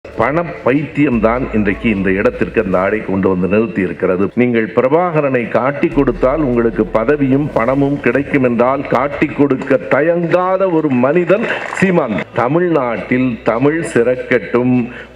பண பைத்தியம் தான் இன்றைக்கு இந்த இடத்திற்கு அந்த ஆடை கொண்டு வந்து நிறுத்தி இருக்கிறது. நீங்கள் பிரபாகரனை காட்டி கொடுத்தால் உங்களுக்கு பதவியும் பணமும் கிடைக்கும் என்றால் காட்டி கொடுக்க தயங்காத ஒரு மனிதன் சீமான். தமிழ்நாட்டில் தமிழ் சிறக்கட்டும்,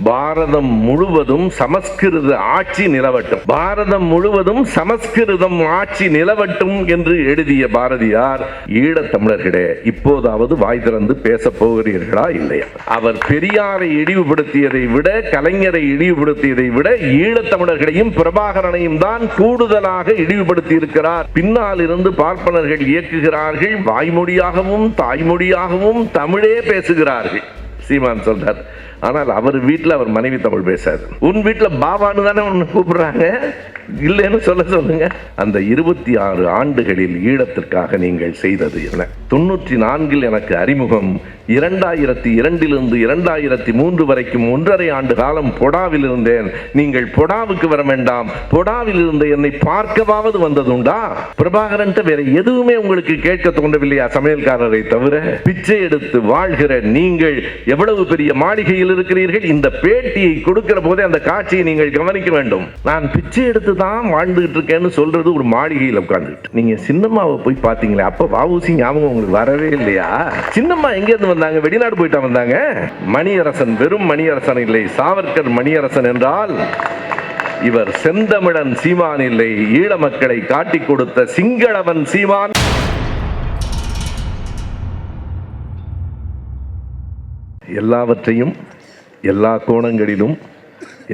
பாரதம் முழுவதும் சமஸ்கிருத ஆட்சி நிலவட்டும், பாரதம் முழுவதும் சமஸ்கிருதம் ஆட்சி நிலவட்டும் என்று எழுதிய பாரதியார், ஈழத் தமிழர்களே இப்போதாவது வாய் திறந்து பேச போகிறீர்களா இல்லையா? அவர் பெரியாரை இழிவுபடுத்தியதை விட, கலைஞரை இழிவுபடுத்தியதை விட ஈழத்தமிழர்களையும் பிரபாகரனையும் தான் கூடுதலாக இழிவுபடுத்தி இருக்கிறார். பின்னால் இருந்து பார்ப்பனர்கள் இயக்குகிறார்கள், வாய்மொழியாகவும் தாய்மொழியாகவும் தமிழே பேசுகிறார்கள். சீமான் சொல்றார், ஆனால் அவர் வீட்டில் அவர் மனைவி தமிழ் பேசாது. உன் வீட்டில் பாபான்னு தானே ஒன்று கூப்பிடுறாங்க, இல்லைன்னு சொல்லுங்க. அந்த 26 ஆண்டுகளில் ஈழத்திற்காக நீங்கள் செய்தது என்ன? 94 எனக்கு அறிமுகம். 2002 2003 வரைக்கும் 1.5 ஆண்டு காலம் பொடாவில் இருந்தேன். நீங்கள் பொடாவுக்கு வர வேண்டாம், பொடாவில் இருந்த என்னை பார்க்கவாவது வந்ததுண்டா? பிரபாகரன் வேற எதுவுமே உங்களுக்கு கேட்க தோன்றவில்லையா? சமையல்காரரை தவிர பிச்சை எடுத்து வாழ்கிற நீங்கள் எவ்வளவு பெரிய மாளிகையில் இருக்கிறீர்கள். இந்த பேட்டியை கொடுக்கிற போதே அந்த காட்சியை நீங்கள் கவனிக்க வேண்டும். நான் பிச்சை எடுத்து தான் வாழ்ந்துகிட்டு இருக்கேன்னு சொல்றது ஒரு மாளிகையில் உட்கார்ந்துட்டு. நீங்க சின்னம்மாவை போய் பார்த்தீங்களே, அப்ப வஉசி ஞாபகம் உங்களுக்கு வரவே இல்லையா? சின்னம்மா எங்க இருந்து வந்தாங்க? வெளிநாடு போயிட்டா வந்தாங்க. மணியரசன் வெறும் மணியரசன் இல்லை, சாவர்கர் மணியரசன் என்றால் இவர் செந்தமிழன் சீமான் இல்லை, ஈழ மக்களை காட்டி கொடுத்த சிங்களவன் சீமான். எல்லாவற்றையும் எல்லா கோணங்களிலும்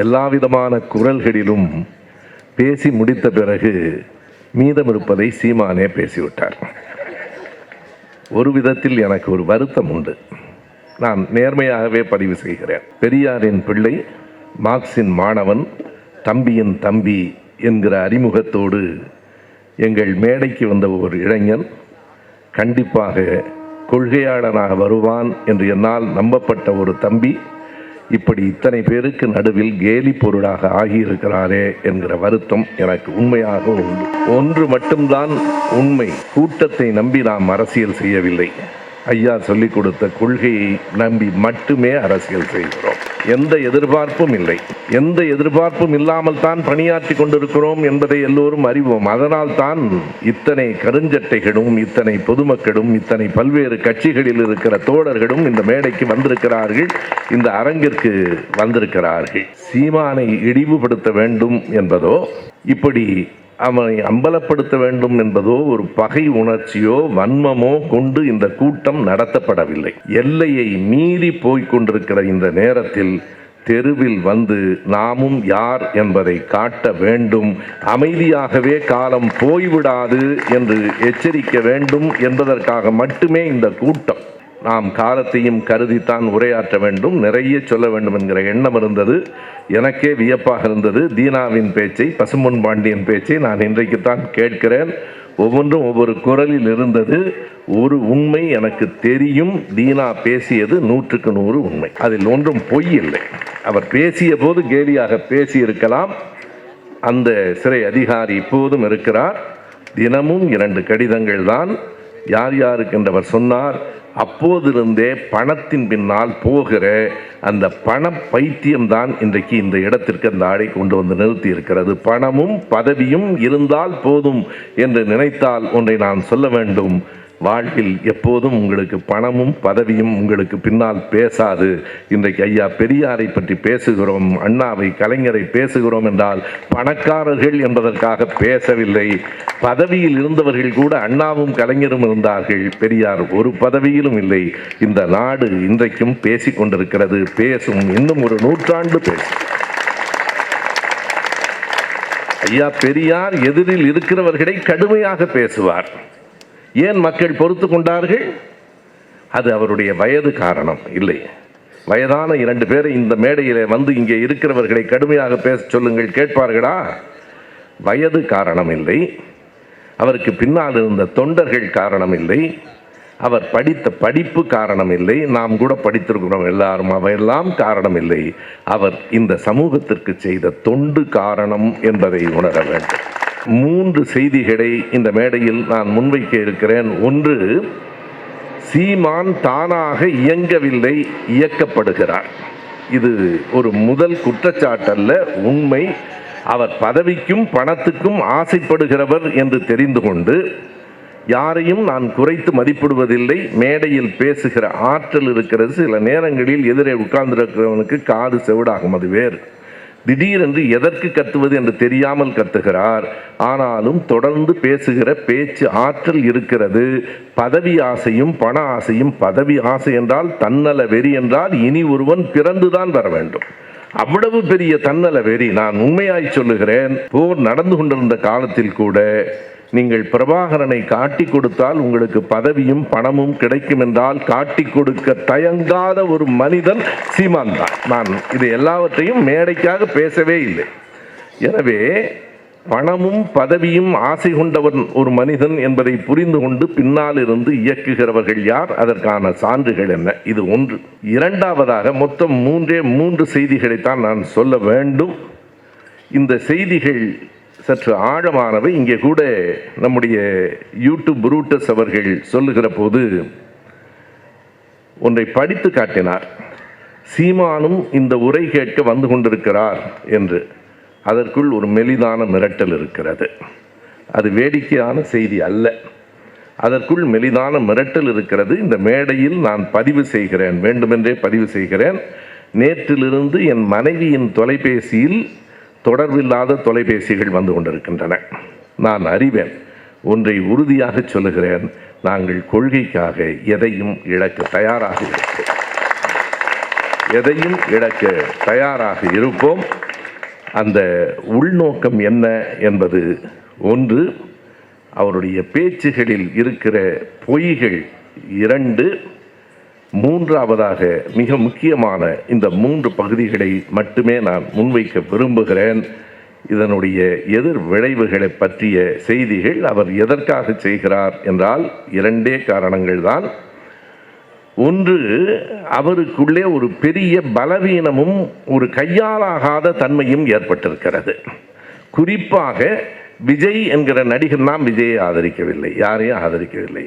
எல்லாவிதமான குரல்களிலும் பேசி முடித்த பிறகு மீதம் இருப்பதை சீமானே பேசிவிட்டார். ஒரு விதத்தில் எனக்கு ஒரு வருத்தம் உண்டு. நான் நேர்மையாகவே பதிவு செய்கிறேன். பெரியாரின் பிள்ளை, மார்க்சின் மாணவன், தம்பியின் தம்பி என்கிற அறிமுகத்தோடு எங்கள் மேடைக்கு வந்த ஒரு இளைஞன் கண்டிப்பாக கொள்கையாளனாக வருவான் என்று என்னால் நம்பப்பட்ட ஒரு தம்பி இப்படி இத்தனை பேருக்கு நடுவில் கேலி பொருளாக ஆகியிருக்கிறாரே என்கிற வருத்தம் எனக்கு உண்மையாக உண்டு. ஒன்று மட்டும்தான் உண்மை, கூட்டத்தை நம்பி நாம் அரசியல் செய்யவில்லை. ஐயா சொல்லிக் கொடுத்த கொள்கையை நம்பி மட்டுமே அரசியல் செய்கிறோம். எந்த எதிர்பார்ப்பும் இல்லை. எந்த எதிர்பார்ப்பும் இல்லாமல் தான் பணியாற்றி கொண்டிருக்கிறோம் என்பதை எல்லோரும் அறிவோம். அதனால் தான் இத்தனை கருஞ்சட்டைகளும், இத்தனை பொதுமக்களும், இத்தனை பல்வேறு கட்சிகளில் இருக்கிற தோழர்களும் இந்த மேடைக்கு வந்திருக்கிறார்கள், இந்த அரங்கிற்கு வந்திருக்கிறார்கள். சீமானை இழிவுபடுத்த வேண்டும் என்பதோ, இப்படி அவனை அம்பலப்படுத்த வேண்டும் என்பதோ ஒரு பகை உணர்ச்சியோ வன்மமோ கொண்டு இந்த கூட்டம் நடத்தப்படவில்லை. எல்லையை மீறி போய்கொண்டிருக்கிற இந்த நேரத்தில் தெருவில் வந்து நாமும் யார் என்பதை காட்ட வேண்டும், அமைதியாகவே காலம் போய்விடாது என்று எச்சரிக்க வேண்டும் என்பதற்காக மட்டுமே இந்த கூட்டம். நாம் காலத்தையும் கருதித்தான் உரையாற்ற வேண்டும், நிறைய சொல்ல வேண்டும் என்கிற எண்ணம் இருந்தது. எனக்கே வியப்பாக இருந்தது. தீனாவின் பேச்சை, பசும்பொன் பாண்டியன் பேச்சை நான் இன்றைக்குத்தான் கேட்கிறேன். ஒவ்வொன்றும் ஒவ்வொரு குரலில் இருந்தது. ஒரு உண்மை எனக்கு தெரியும், தீனா பேசியது 100க்கு 100 உண்மை. அதில் ஒன்றும் பொய் இல்லை. அவர் பேசிய போது கேலியாக பேசியிருக்கலாம். அந்த சிறை அதிகாரி இப்போதும் இருக்கிறார். தினமும் 2 கடிதங்கள் தான். யார் யாருக்கு என்றவர் சொன்னார். அப்போதிருந்தே பணத்தின் பின்னால் போகிற அந்த பண பைத்தியம்தான் இன்றைக்கு இந்த இடத்திற்கு அந்த ஆடை கொண்டு வந்து நிறுத்தி இருக்கிறது. பணமும் பதவியும் இருந்தால் போதும் என்று நினைத்தால் ஒன்றை நான் சொல்ல வேண்டும், வாழ்வில் எப்போதும் உங்களுக்கு பணமும் பதவியும் உங்களுக்கு பின்னால் பேசாது. இன்றைக்கு ஐயா பெரியாரை பற்றி பேசுகிறோம், அண்ணாவை, கலைஞரை பேசுகிறோம் என்றால் பணக்காரர்கள் என்பதற்காக பேசவில்லை. பதவியில் இருந்தவர்கள் கூட அண்ணாவும் கலைஞரும் இருந்தார்கள், பெரியார் ஒரு பதவியிலும் இல்லை. இந்த நாடு இன்றைக்கும் பேசிக் கொண்டிருக்கிறது, பேசும், இன்னும் ஒரு 100 ஆண்டு பேசும். ஐயா பெரியார் எதிரில் இருக்கிறவர்களை கடுமையாக பேசுவார். ஏன் மக்கள் பொறுத்து கொண்டார்கள்? அது அவருடைய வயது காரணம் இல்லை. வயதான 2 பேரை இந்த மேடையில் வந்து இங்கே இருக்கிறவர்களை கடுமையாக பேச சொல்லுங்கள், கேட்பார்களா? வயது காரணம் இல்லை. அவருக்கு பின்னால் இருந்த தொண்டர்கள் காரணம் இல்லை. அவர் படித்த படிப்பு காரணம் இல்லை. நாம் கூட படித்திருக்கிறோம் எல்லாரும், அவையெல்லாம் காரணம் இல்லை. அவர் இந்த சமூகத்திற்கு செய்த தொண்டு காரணம் என்பதை உணர வேண்டும். 3 செய்திகளை இந்த மேடையில் நான் முன்வைக்க இருக்கிறேன். ஒன்று, சீமான் தானாக இயங்கவில்லை, இயக்கப்படுகிறார். இது ஒரு முதல் குற்றச்சாட்டல்ல, உண்மை. அவர் பதவிக்கும் பணத்துக்கும் ஆசைப்படுகிறவர் என்று தெரிந்து கொண்டு, யாரையும் நான் குறைத்து மதிப்பிடுவதில்லை, மேடையில் பேசுகிற ஆற்றல் இருக்கிறது. சில நேரங்களில் எதிரே உட்கார்ந்திருக்கிறவனுக்கு காது செவிடாகும், அது வேறு. திடீரென்று எதற்கு கத்துவது என்று தெரியாமல் கத்துகிறார். ஆனாலும் தொடர்ந்து பேசுகிற பேச்சு ஆற்றல் இருக்கிறது. பதவி ஆசையும் பண ஆசையும், பதவி ஆசை என்றால் தன்னல வெறி என்றால் இனி ஒருவன் பிறந்துதான் வர வேண்டும். அவ்வளவு பெரிய தன்னல வெறி. நான் உண்மையாய் சொல்லுகிறேன், போர் நடந்து கொண்டிருந்த காலத்தில் கூட நீங்கள் பிரபாகரனை காட்டி கொடுத்தால் உங்களுக்கு பதவியும் பணமும் கிடைக்கும் என்றால் காட்டி கொடுக்க தயங்காத ஒரு மனிதன் சீமான் தான். நான் இது எல்லாவற்றையும் மேடைக்காக பேசவே இல்லை. எனவே பணமும் பதவியும் ஆசை கொண்டவன் ஒரு மனிதன் என்பதை புரிந்து கொண்டு பின்னால் இருந்து இயக்குகிறவர்கள் யார், அதற்கான சான்றுகள் என்ன? இது ஒன்று. இரண்டாவதாக, மொத்தம் மூன்று செய்திகளைத்தான் நான் சொல்ல வேண்டும். இந்த செய்திகள் சற்று ஆழமானவை. இங்கே கூட நம்முடைய யூடியூப் புரூட்டஸ் அவர்கள் சொல்லுகிற போது ஒன்றை படித்து காட்டினார். சீமானும் இந்த உரை கேட்க வந்து கொண்டிருக்கிறார் என்று. அதற்குள் ஒரு மெலிதான மிரட்டல் இருக்கிறது. அது வேடிக்கையான செய்தி அல்ல. அதற்குள் மெலிதான மிரட்டல் இருக்கிறது. இந்த மேடையில் நான் பதிவு செய்கிறேன், வேண்டுமென்றே பதிவு செய்கிறேன். நேற்றிலிருந்து என் மனைவியின் தொலைபேசியில் தொடர்பில்லாத தொலைபேசிகள் வந்து கொண்டிருக்கின்றன. நான் அறிவேன். ஒன்றை உறுதியாக சொல்லுகிறேன், நாங்கள் கொள்கைக்காக எதையும் இழக்க தயாராக இருப்போம். எதையும் இழக்க தயாராக இருப்போம். அந்த உள்நோக்கம் என்ன என்பது ஒன்று. அவருடைய பேச்சுகளில் இருக்கிற பொய்கள் இரண்டு. மூன்றாவதாக, மிக முக்கியமான இந்த 3 பகுதிகளை மட்டுமே நான் முன்வைக்க விரும்புகிறேன். இதனுடைய எதிர் விளைவுகளை பற்றிய செய்திகள். அவர் எதற்காக செய்கிறார் என்றால் 2 காரணங்கள் தான். ஒன்று, அவருக்குள்ளே ஒரு பெரிய பலவீனமும் ஒரு கையாலாகாத தன்மையும் ஏற்பட்டிருக்கிறது. குறிப்பாக விஜய் என்கிற நடிகர், நாம் விஜயை ஆதரிக்கவில்லை, யாரையும் ஆதரிக்கவில்லை.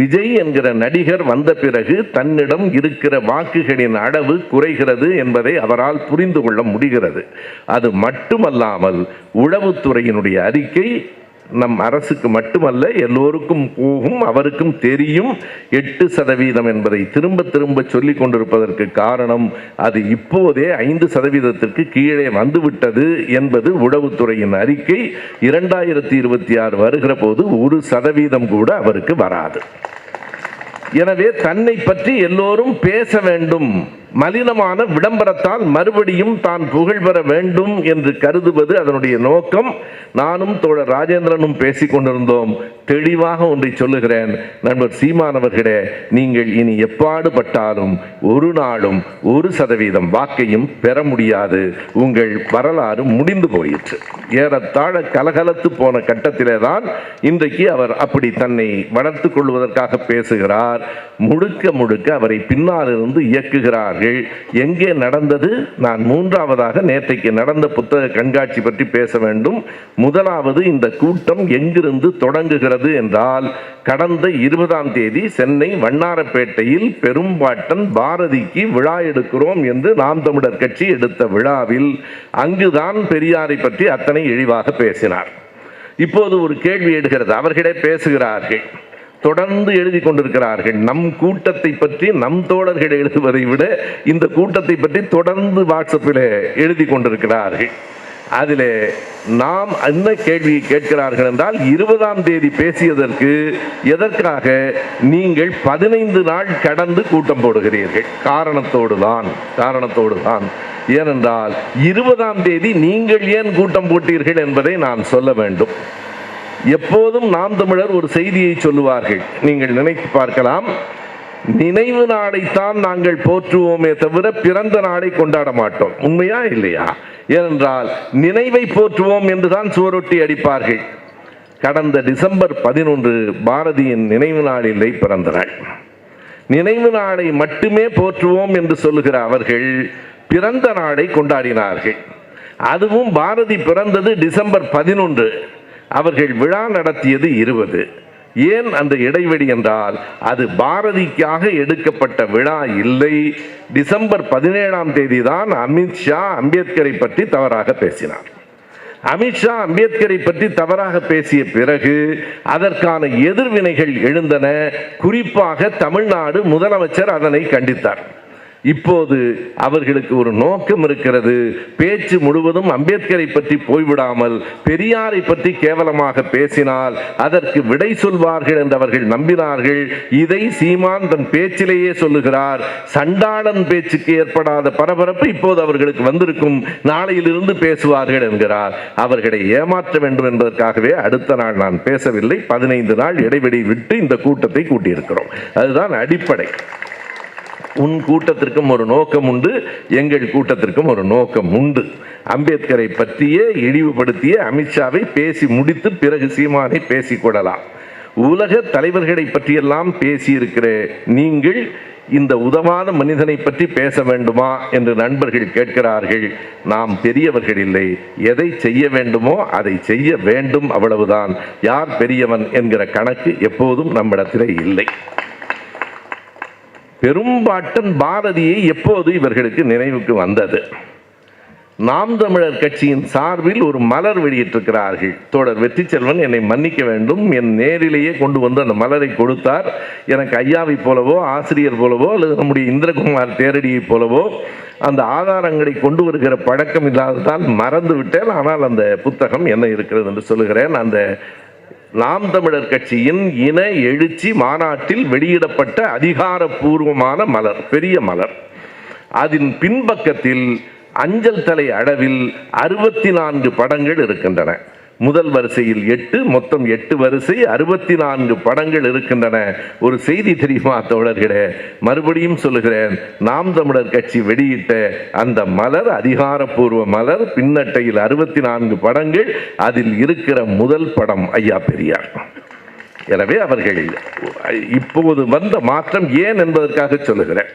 விஜய் என்கிற நடிகர் வந்த பிறகு தன்னிடம் இருக்கிற வாக்குகளின் அளவு குறைகிறது என்பதை அவரால் புரிந்து கொள்ள முடிகிறது. அது மட்டுமல்லாமல் உளவுத்துறையினுடைய அறிக்கை நம் அரசுக்கு மட்டுமல்ல எல்லோருக்கும் போகும், அவருக்கும் தெரியும். 8% என்பதை திரும்ப திரும்ப சொல்லிக் கொண்டிருப்பதற்கு காரணம் அது இப்போதே 5% கீழே வந்துவிட்டது என்பது உளவுத்துறையின் அறிக்கை. 2026 வருகிற போது 1% கூட அவருக்கு வராது. எனவே தன்னை பற்றி எல்லோரும் பேச வேண்டும், மலினமான விளம்பரத்தால் மறுபடியும் தான் புகழ் பெற வேண்டும் என்று கருதுவது அதனுடைய நோக்கம். நானும் தோழர் ராஜேந்திரனும் பேசிக் கொண்டிருந்தோம். தெளிவாக ஒன்றை சொல்லுகிறேன், நண்பர் சீமான் அவர்களே, நீங்கள் இனி எப்பாடுபட்டாலும் ஒரு நாளும் 1% வாக்கையும் பெற முடியாது. உங்கள் வரலாறு முடிந்து போயிற்று. ஏறத்தாழ கலகலத்து போன கட்டத்திலே தான் இன்றைக்கு அவர் அப்படி தன்னை வளர்த்து கொள்வதற்காக பேசுகிறார். முழுக்க முழுக்க அவரை பின்னாலிருந்து இயக்குகிறார்கள். எங்கே நடந்தது? நான் மூன்றாவதாக நேற்றைக்கு நடந்த புத்தக கண்காட்சி பற்றி பேச வேண்டும். முதலாவது, இந்த கூட்டம் எங்கிருந்து தொடங்குகிறது என்றால், கடந்த 20ஆம் தேதி சென்னை வண்ணாரப்பேட்டையில் பெரும்பாட்டன் பாரதிக்கு விழா எடுக்கிறோம் என்று நாம் தமிழர் கட்சி எடுத்த விழாவில் அங்குதான் பெரியாரை பற்றி அத்தனை இழிவாக பேசினார். இப்போது ஒரு கேள்வி எடுக்கிறது. அவர்களே பேசுகிறார்கள், தொடர்ந்து எழுதி கொண்டிருக்கிறார்கள். நம் கூட்டத்தை பற்றி நம் தோழர்கள் எழுதுவதை விட இந்த கூட்டத்தை பற்றி தொடர்ந்து வாட்ஸ்அப்பில் எழுதி கொண்டிருக்கிறார்கள். அதில் நாம் என்ன கேள்வியை கேட்கிறார்கள் என்றால், 20ஆம் தேதி பேசியதற்கு எதற்காக நீங்கள் 15 நாள் கடந்து கூட்டம் போடுகிறீர்கள்? காரணத்தோடு தான். ஏனென்றால் 20ஆம் தேதி நீங்கள் ஏன் கூட்டம் போட்டீர்கள் என்பதை நான் சொல்ல வேண்டும். எப்போதும் நாம் தமிழர் ஒரு செய்தியை சொல்லுவார்கள், நீங்கள் நினைத்து பார்க்கலாம். நினைவு நாளைத்தான் நாங்கள் போற்றுவோமே தவிர பிறந்த நாளை கொண்டாட மாட்டோம். உண்மையா இல்லையா? ஏனென்றால் நினைவை போற்றுவோம் என்றுதான் சுவரொட்டி அடிப்பார்கள். கடந்த டிசம்பர் 11 பாரதியின் நினைவு நாள் இல்லை, பிறந்த நாள். நினைவு நாளை மட்டுமே போற்றுவோம் என்று சொல்லுகிற அவர்கள் பிறந்த நாளை கொண்டாடினார்கள். அதுவும் பாரதி பிறந்தது டிசம்பர் 11, அவர்கள் விழா நடத்தியது 20. ஏன் அந்த இடைவெளி என்றால் அது பாரதிக்காக எடுக்கப்பட்ட விழா இல்லை. டிசம்பர் 17ஆம் தேதி தான் அமித்ஷா அம்பேத்கரை பற்றி தவறாக பேசினார். அமித்ஷா அம்பேத்கரை பற்றி தவறாக பேசிய பிறகு அதற்கான எதிர்வினைகள் எழுந்தன. குறிப்பாக தமிழ்நாடு முதலமைச்சர் அதனை கண்டித்தார். இப்போது அவர்களுக்கு ஒரு நோக்கம் இருக்கிறது. பேச்சு முழுவதும் அம்பேத்கரை பற்றி போய்விடாமல் பெரியாரை பற்றி கேவலமாக பேசினால் அதற்கு விடை சொல்வார்கள் என்று அவர்கள் நம்பினார்கள். இதை சீமான் தன் பேச்சிலேயே சொல்லுகிறார். சண்டாளன் பேச்சுக்கு ஏற்படாத பரபரப்பு இப்போது அவர்களுக்கு வந்திருக்கும், நாளையிலிருந்து பேசுவார்கள் என்கிறார். அவர்களை ஏமாற்ற வேண்டும் என்பதற்காகவே அடுத்த நாள் நான் பேசவில்லை, 15 நாள் இடைவெளி விட்டு இந்த கூட்டத்தை கூட்டியிருக்கிறோம். அதுதான் அடிப்படை. உன் கூட்டத்திற்கும் ஒரு நோக்கம் உண்டு, எங்கள் கூட்டத்திற்கும் ஒரு நோக்கம் உண்டு. அம்பேத்கரை பற்றியே இழிவுபடுத்திய அமித்ஷாவை பேசி முடித்து பிறகு சீமானை பேசிக்கொள்ளலாம். உலக தலைவர்களை பற்றியெல்லாம் பேசியிருக்கிற நீங்கள் இந்த உதவாத மனிதனை பற்றி பேச வேண்டுமா என்று நண்பர்கள் கேட்கிறார்கள். நாம் பெரியவர்கள் இல்லை, எதை செய்ய வேண்டுமோ அதை செய்ய வேண்டும், அவ்வளவுதான். யார் பெரியவன் என்கிற கணக்கு எப்போதும் நம்மிடத்திலே இல்லை. பெரும்பாட்டன் பாரதியை எப்போது இவர்களுக்கு நினைவுக்கு வந்தது? நாம் தமிழர் கட்சியின் சார்பில் ஒரு மலர் வெளியிட்டிருக்கிறார்கள். தோழர் வெற்றி செல்வன் என்னை மன்னிக்க வேண்டும், என் நேரிலேயே கொண்டு வந்து அந்த மலரை கொடுத்தார். எனக்கு ஐயாவை போலவோ ஆசிரியர் போலவோ அல்லது நம்முடைய இந்திரகுமார் தேரடியை போலவோ அந்த ஆதாரங்களை கொண்டு வருகிற பழக்கம் இல்லாததால் மறந்து விட்டேன். ஆனால் அந்த புத்தகம் என்ன இருக்கிறது என்று சொல்லுகிறேன். அந்த நாம் தமிழர் கட்சியின் இன எழுச்சி மாநாட்டில் வெளியிடப்பட்ட அதிகாரப்பூர்வமான மலர், பெரிய மலர். அதன் பின்பக்கத்தில் அஞ்சல் தலை அளவில் 64 படங்கள் இருக்கின்றன. முதல் வரிசையில் 8, மொத்தம் 8 வரிசை, 64 படங்கள் இருக்கின்றன. ஒரு செய்தி தெரியுமா தோழர்களே? மறுபடியும் சொல்லுகிறேன், நாம் தமிழர் கட்சி வெளியிட்ட அந்த மலர் அதிகாரப்பூர்வ மலர், பின்னட்டையில் 64 படங்கள். அதில் இருக்கிற முதல் படம் ஐயா பெரியார். எனவே அவர்கள் இப்போது வந்த மாற்றம் ஏன் என்பதற்காக சொல்லுகிறேன்.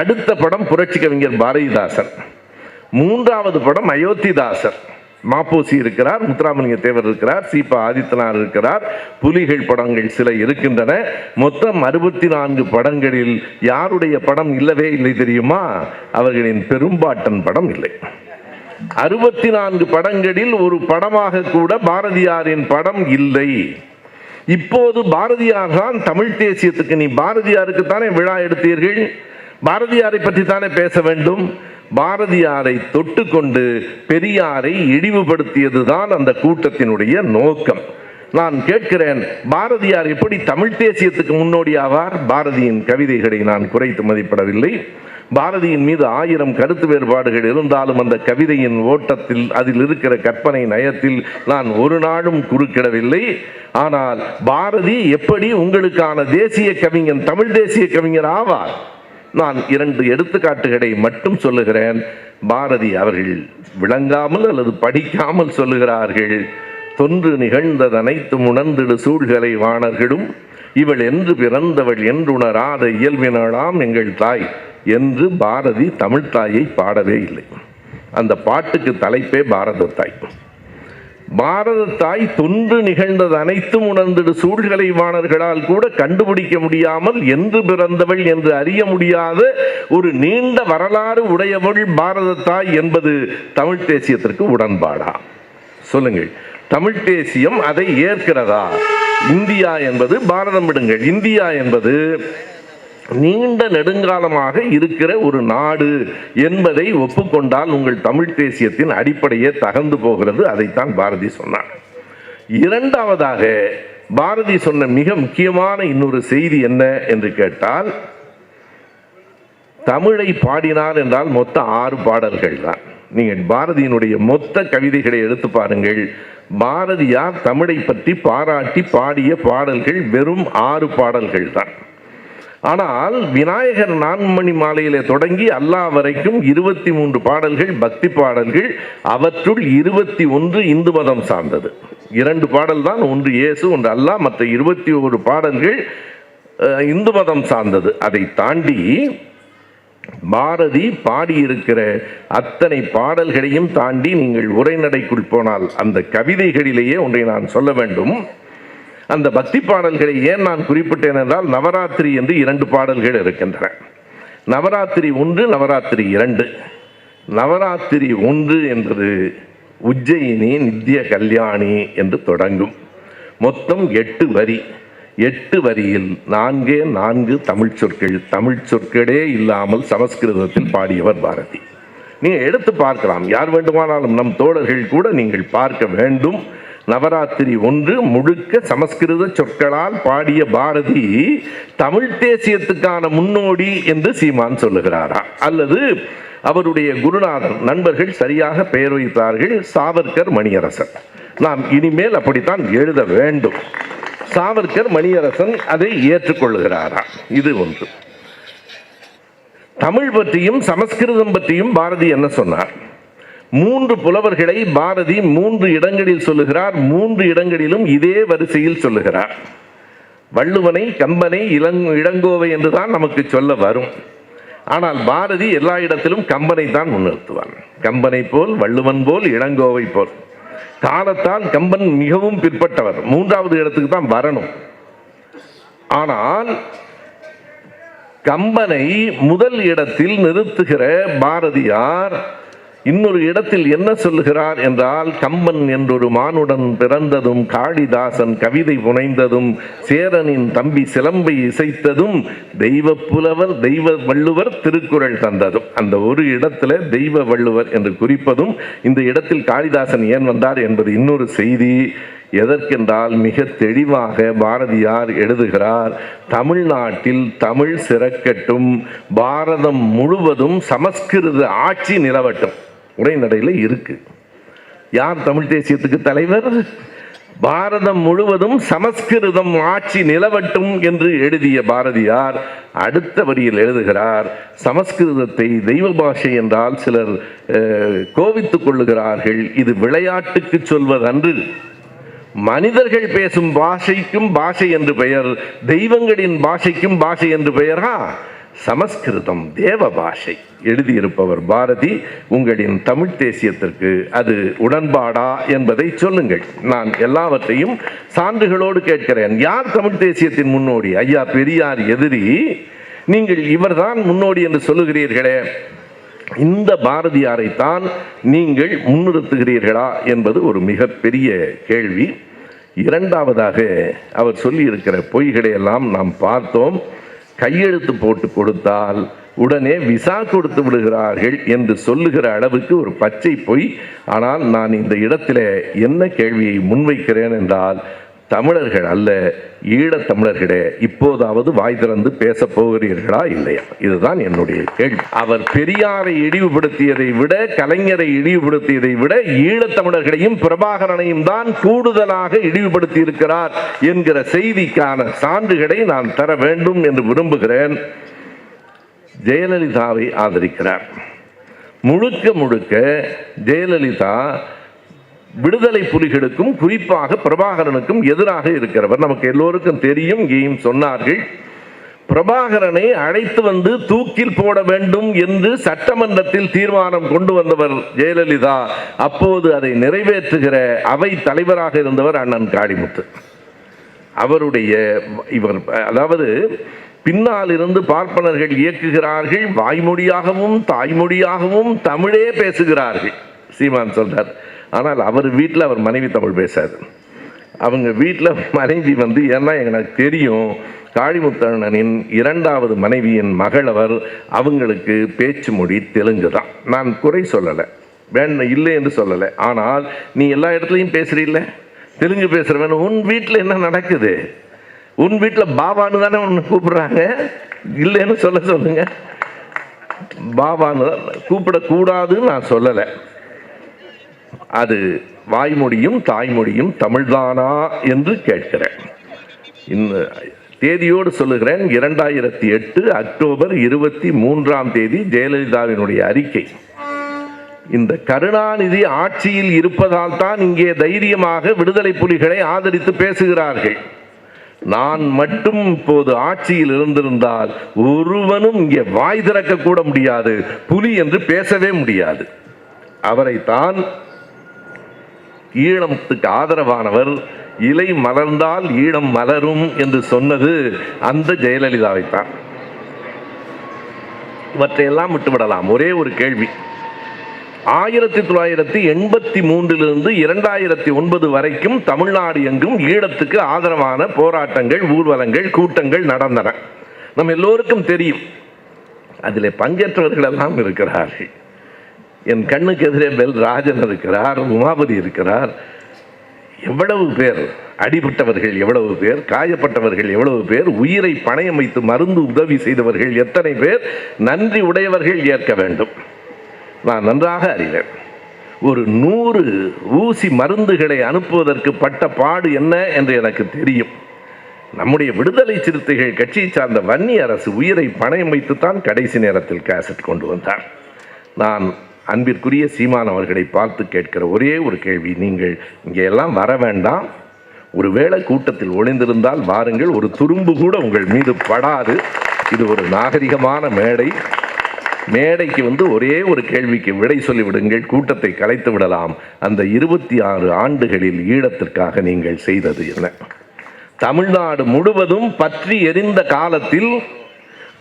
அடுத்த படம் புரட்சி கவிஞர் பாரதிதாசன். 3வது படம் அயோத்திதாசர். மாப்போசி இருக்கிறார், முத்துராமலிங்க தேவர் இருக்கிறார், சீபா ஆதித்தனார் இருக்கிறார், புலிகள் படங்கள் சில இருக்கின்றன. மொத்தம் 64 படங்களில் யாருடைய படம் இல்லவே இல்லை தெரியுமா? அவர்களின் பெரும்பாட்டன் படம் இல்லை. 64 படங்களில் ஒரு படமாக கூட பாரதியாரின் படம் இல்லை. இப்போது பாரதியார் தான் தமிழ் தேசியத்துக்கு, நீ பாரதியாருக்குத்தானே விழா எடுத்தீர்கள், பாரதியாரை பற்றி தானே பேச வேண்டும். பாரதியாரை தொட்டுக்கொண்டு பெரியாரை இழிவுபடுத்தியதுதான் அந்த கூட்டத்தினுடைய நோக்கம். நான் கேட்கிறேன், பாரதியார் எப்படி தமிழ் தேசியத்துக்கு முன்னோடி ஆவார்? பாரதியின் கவிதைகளை நான் குறைத்து மதிப்பிடவில்லை. பாரதியின் மீது 1000 கருத்து வேறுபாடுகள் இருந்தாலும் அந்த கவிதையின் ஓட்டத்தில், அதில் இருக்கிற கற்பனை நயத்தில் நான் ஒரு நாளும் குறுக்கிடவில்லை. ஆனால் பாரதி எப்படி உங்களுக்கான தேசிய கவிஞன், தமிழ் தேசிய கவிஞர் ஆவார்? நான் 2 எடுத்துக்காட்டுகளை மட்டும் சொல்லுகிறேன். பாரதி அவர்கள் விளங்காமல் அல்லது படிக்காமல் சொல்லுகிறார்கள். தொன்று நிகழ்ந்தது அனைத்தும் உணர்ந்திடு சூழ்களை வாணர்களும் இவள் என்று பிறந்தவள் என்றுணராத இயல்பினாளாம் எங்கள் தாய் என்று பாரதி தமிழ் தாயை பாடவே இல்லை. அந்த பாட்டுக்கு தலைப்பே பாரத தாய். பாரத தாய் தொன்று நிகழ்ந்தது அனைத்தும் உணர்ந்திடு சூழ்களை வாணர்களால் கூட கண்டுபிடிக்க முடியாமல் என்று பிறந்தவள் என்று அறிய முடியாத ஒரு நீண்ட வரலாறு உடையவள் பாரத தாய் என்பது தமிழ் தேசியத்திற்கு உடன்பாடா? சொல்லுங்கள். தமிழ் தேசியம் அதை ஏற்கிறதா? இந்தியா என்பது, பாரதம் விடுங்கள், இந்தியா என்பது நீண்ட நெடுங்காலமாக இருக்கிற ஒரு நாடு என்பதை ஒப்புக்கொண்டால் உங்கள் தமிழ் தேசியத்தின் அடிப்படையே தகர்ந்து போகிறது. அதைத்தான் பாரதி சொன்னார். 2வதாக பாரதி சொன்ன மிக முக்கியமான இன்னொரு செய்தி என்ன என்று கேட்டால், தமிழை பாடினார் என்றால் மொத்தம் 6 பாடல்கள் தான். நீங்கள் பாரதியினுடைய மொத்த கவிதைகளை எடுத்து பாருங்கள். பாரதியார் தமிழை பற்றி பாராட்டி பாடிய பாடல்கள் வெறும் 6 பாடல்கள் தான். ஆனால் விநாயகர் 4 மணி மாலையிலே தொடங்கி அல்லாஹ் வரைக்கும் 23 பாடல்கள் பக்தி பாடல்கள். அவற்றுள் 21 இந்து மதம் சார்ந்தது. 2 பாடல் தான், ஒன்று இயேசு ஒன்று அல்லாஹ், மற்ற 21 பாடல்கள் இந்து மதம் சார்ந்தது. அதை தாண்டி பாரதி பாடியிருக்கிற அத்தனை பாடல்களையும் தாண்டி நீங்கள் உரைநடைக்குள் போனால் அந்த கவிதைகளிலேயே ஒன்றை நான் சொல்ல வேண்டும். அந்த பக்தி பாடல்களை ஏன் நான் குறிப்பிட்டேன் என்றால், நவராத்திரி என்று 2 பாடல்கள் இருக்கின்றன. நவராத்திரி 1, நவராத்திரி 2. நவராத்திரி 1 என்பது உஜ்ஜயினி நித்திய கல்யாணி என்று தொடங்கும். மொத்தம் 8 வரி. 8 வரியில் 4 தமிழ் சொற்கள். தமிழ் சொற்களே இல்லாமல் சமஸ்கிருதத்தில் பாடியவர் பாரதி. நீங்கள் எடுத்து பார்க்கலாம், யார் வேண்டுமானாலும், நம் தோழர்கள் கூட நீங்கள் பார்க்க வேண்டும். நவராத்திரி 1 முழுக்க சமஸ்கிருத சொற்களால் பாடிய பாரதி தமிழ் தேசியத்துக்கான முன்னோடி என்று சீமான் சொல்லுகிறாரா? அல்லது அவருடைய குருநாதர், நண்பர்கள் சரியாக பெயர் வைத்தார்கள், சாவர்கர் மணியரசன். நாம் இனிமேல் அப்படித்தான் எழுத வேண்டும். சாவர்கர் மணியரசன் அதை ஏற்றுக்கொள்ளுகிறாரா? இது ஒன்று. தமிழ் பற்றியும் சமஸ்கிருதம் பற்றியும் பாரதி என்ன சொன்னார்? 3 புலவர்களை பாரதி 3 இடங்களில் சொல்லுகிறார். 3 இடங்களிலும் இதே வரிசையில் சொல்லுகிறார். வள்ளுவனை, கம்பனை, இளங்கோவை என்றுதான் நமக்கு சொல்ல வரும். ஆனால் பாரதி எல்லா இடத்திலும் கம்பனை தான் முன்னிறுத்துவான். கம்பனை போல், வள்ளுவன் போல், இளங்கோவை போல். காலத்தால் கம்பன் மிகவும் பிற்பட்டவர், 3வது இடத்துக்கு தான் வரணும். ஆனால் கம்பனை முதல் இடத்தில் நிறுத்துகிற பாரதியார் இன்னொரு இடத்தில் என்ன சொல்லுகிறார் என்றால், கம்பன் என்றொரு மானுடன் பிறந்ததும், காளிதாசன் கவிதை புனைந்ததும், சேரனின் தம்பி சிலம்பை இசைத்ததும், தெய்வ புலவர் தெய்வ வள்ளுவர் திருக்குறள் தந்ததும். அந்த ஒரு இடத்துல தெய்வ வள்ளுவர் என்று குறிப்பதும், இந்த இடத்தில் காளிதாசன் ஏன் வந்தார் என்பது இன்னொரு செய்தி. எதற்கென்றால், மிக தெளிவாக பாரதியார் எழுதுகிறார், தமிழ்நாட்டில் தமிழ் சிறக்கட்டும், பாரதம் முழுவதும் சமஸ்கிருத ஆட்சி நிலவட்டும். உரைநடையில் இருக்கு. யார் தமிழ் தேசியத்துக்கு தலைவர்? பாரதம் முழுவதும் சமஸ்கிருதம் ஆட்சி நிலவட்டும் என்று எழுதிய பாரதியார் அடுத்த வரியில் எழுதுகிறார், சமஸ்கிருதத்தை தெய்வ பாஷை என்றால் சிலர் கோபித்துக் கொள்ளுகிறார்கள். இது விளையாட்டுக்கு சொல்வதன்று. மனிதர்கள் பேசும் பாஷைக்கும் பாஷை என்று பெயர், தெய்வங்களின் பாஷைக்கும் பாஷை என்று பெயரா? சமஸ்கிருதம் தேவ பாஷை. எழுதியிருப்பவர் பாரதி. உங்களின் தமிழ் தேசியத்திற்கு அது உடன்பாடா என்பதை சொல்லுங்கள். நான் எல்லாவற்றையும் சான்றுகளோடு கேட்கிறேன். யார் தமிழ் தேசியத்தின் முன்னோடி? ஐயா பெரியார் எதிரி. நீங்கள் இவர்தான் முன்னோடி என்று சொல்லுகிறீர்களே, இந்த பாரதியாரைத்தான் நீங்கள் முன்னிறுத்துகிறீர்களா என்பது ஒரு மிகப்பெரிய கேள்வி. இரண்டாவதாக, அவர் சொல்லியிருக்கிற பொய்களை எல்லாம் நாம் பார்த்தோம். கையெழுத்து போட்டு கொடுத்தால் உடனே விசா கொடுத்து விடுகிறார்கள் என்று சொல்லுகிற அளவுக்கு ஒரு பச்சை பொய். ஆனால் நான் இந்த இடத்துல என்ன கேள்வியை முன்வைக்கிறேன் என்றால், தமிழர்கள் அல்ல, ஈழத்தமிழர்களே, இப்போதாவது வாய் திறந்து பேச போகிறீர்களா இல்லையா? இதுதான் என்னுடைய கேள்வி. அவர் பெரியாரை இழிவுபடுத்தியதை விட, கலைஞரை இழிவுபடுத்தியதை விட, ஈழத்தமிழர்களையும் பிரபாகரனையும் தான் கூடுதலாக இழிவுபடுத்தி இருக்கிறார் என்கிற செய்திக்கான சான்றுகளை நான் தர வேண்டும் என்று விரும்புகிறேன். ஜெயலலிதாவை ஆதரிக்கிறார். முழுக்க முழுக்க ஜெயலலிதா விடுதலை புலிகளுக்கும் குறிப்பாக பிரபாகரனுக்கும் எதிராக இருக்கிறவர். நமக்கு எல்லோருக்கும் தெரியும், இங்கேயும் சொன்னார்கள். பிரபாகரனை அழைத்து வந்து தூக்கில் போட வேண்டும் என்று சட்டமன்றத்தில் தீர்மானம் கொண்டு வந்தவர் ஜெயலலிதா. அப்போது அதை நிறைவேற்றுகிற அவை தலைவராக இருந்தவர் அண்ணன் காளிமுத்து. அவருடைய இவர், அதாவது பின்னால் இருந்து பார்ப்பனர்கள் இயக்குகிறார்கள், வாய்மொழியாகவும் தாய்மொழியாகவும் தமிழே பேசுகிறார்கள். சீமான் சொல்றார். ஆனால் அவர் வீட்டில் அவர் மனைவி தமிழ் பேசாது. அவங்க வீட்டில் மனைவி வந்து, ஏன்னா எனக்கு தெரியும், காளிமுத்தண்ணனின் 2வது மனைவியின் மகளவர், அவங்களுக்கு பேச்சு மொழி தெலுங்கு தான். நான் குறை சொல்லலை, வேணும் இல்லை என்று சொல்லலை. ஆனால் நீ எல்லா இடத்துலையும் பேசுறீல்ல, தெலுங்கு பேசுகிறவன், உன் வீட்டில் என்ன நடக்குது? உன் வீட்டில் பாபான்னு தானே ஒன்று கூப்பிடுறாங்க, இல்லைன்னு சொல்லுங்க. பாபான்னு கூப்பிடக்கூடாதுன்னு நான் சொல்லலை. அது வாய்மொழியும் தாய்மொழியும் தமிழ்தானா என்று கேட்கிறேன். இந்த தேதியோடு சொல்லுகிறேன், 2008 அக்டோபர் 23 ஜெயலலிதாவினுடைய அறிக்கை. இந்த கருணாநிதி ஆட்சியில் இருப்பதால் தான் இங்கே தைரியமாக விடுதலை புலிகளை ஆதரித்து பேசுகிறார்கள். நான் மட்டும் இப்போது ஆட்சியில் இருந்திருந்தால் ஒருவனும் இங்கே வாய் திறக்க கூட முடியாது, புலி என்று பேசவே முடியாது. அவரைத்தான் ஈழத்துக்கு ஆதரவானவர், இலை மலர்ந்தால் ஈழம் மலரும் என்று சொன்னது அந்த ஜெயலலிதாவைத்தான். இவற்றையெல்லாம் விட்டுவிடலாம். ஒரே ஒரு கேள்வி. 1983 2009 வரைக்கும் தமிழ்நாடு எங்கும் ஈழத்துக்கு ஆதரவான போராட்டங்கள், ஊர்வலங்கள், கூட்டங்கள் நடந்தன. நம்ம எல்லோருக்கும் தெரியும். அதில் பங்கேற்றவர்கள் எல்லாம் இருக்கிறார்கள். என் கண்ணுக்கு எதிரே பெல் ராஜன் இருக்கிறார், உமாபதி இருக்கிறார். எவ்வளவு பேர் அடிபட்டவர்கள், எவ்வளவு பேர் காயப்பட்டவர்கள், எவ்வளவு பேர் உயிரை பணயம் வைத்து மருந்து உதவி செய்தவர்கள், எத்தனை பேர் நன்றி உடையவர்கள் ஏற்க வேண்டும். நான் நன்றாக அறிவேன். ஒரு 100 ஊசி மருந்துகளை அனுப்புவதற்கு பட்ட பாடு என்ன என்று எனக்கு தெரியும். நம்முடைய விடுதலை சிறுத்தைகள் கட்சியை சார்ந்த வன்னி அரசு உயிரை பணயம் வைத்துத்தான் கடைசி நேரத்தில் கேசட் கொண்டு வந்தார். நான் அன்பிற்குரிய சீமான் அவர்களை பார்த்து கேட்கிற ஒரே ஒரு கேள்வி, நீங்கள் இங்கே எல்லாம் வர வேண்டாம். ஒருவேளை கூட்டத்தில் ஒளிந்திருந்தால் வாருங்கள், ஒரு துரும்பு கூட உங்கள் மீது படாது. இது ஒரு நாகரிகமான மேடை. மேடைக்கு ஒரே ஒரு கேள்விக்கு விடை சொல்லிவிடுங்கள், கூட்டத்தை கலைத்து விடலாம். அந்த 26 ஆண்டுகளில் ஈழத்திற்காக நீங்கள் செய்தது என்ன? தமிழ்நாடு முழுவதும் பற்றி எரிந்த காலத்தில்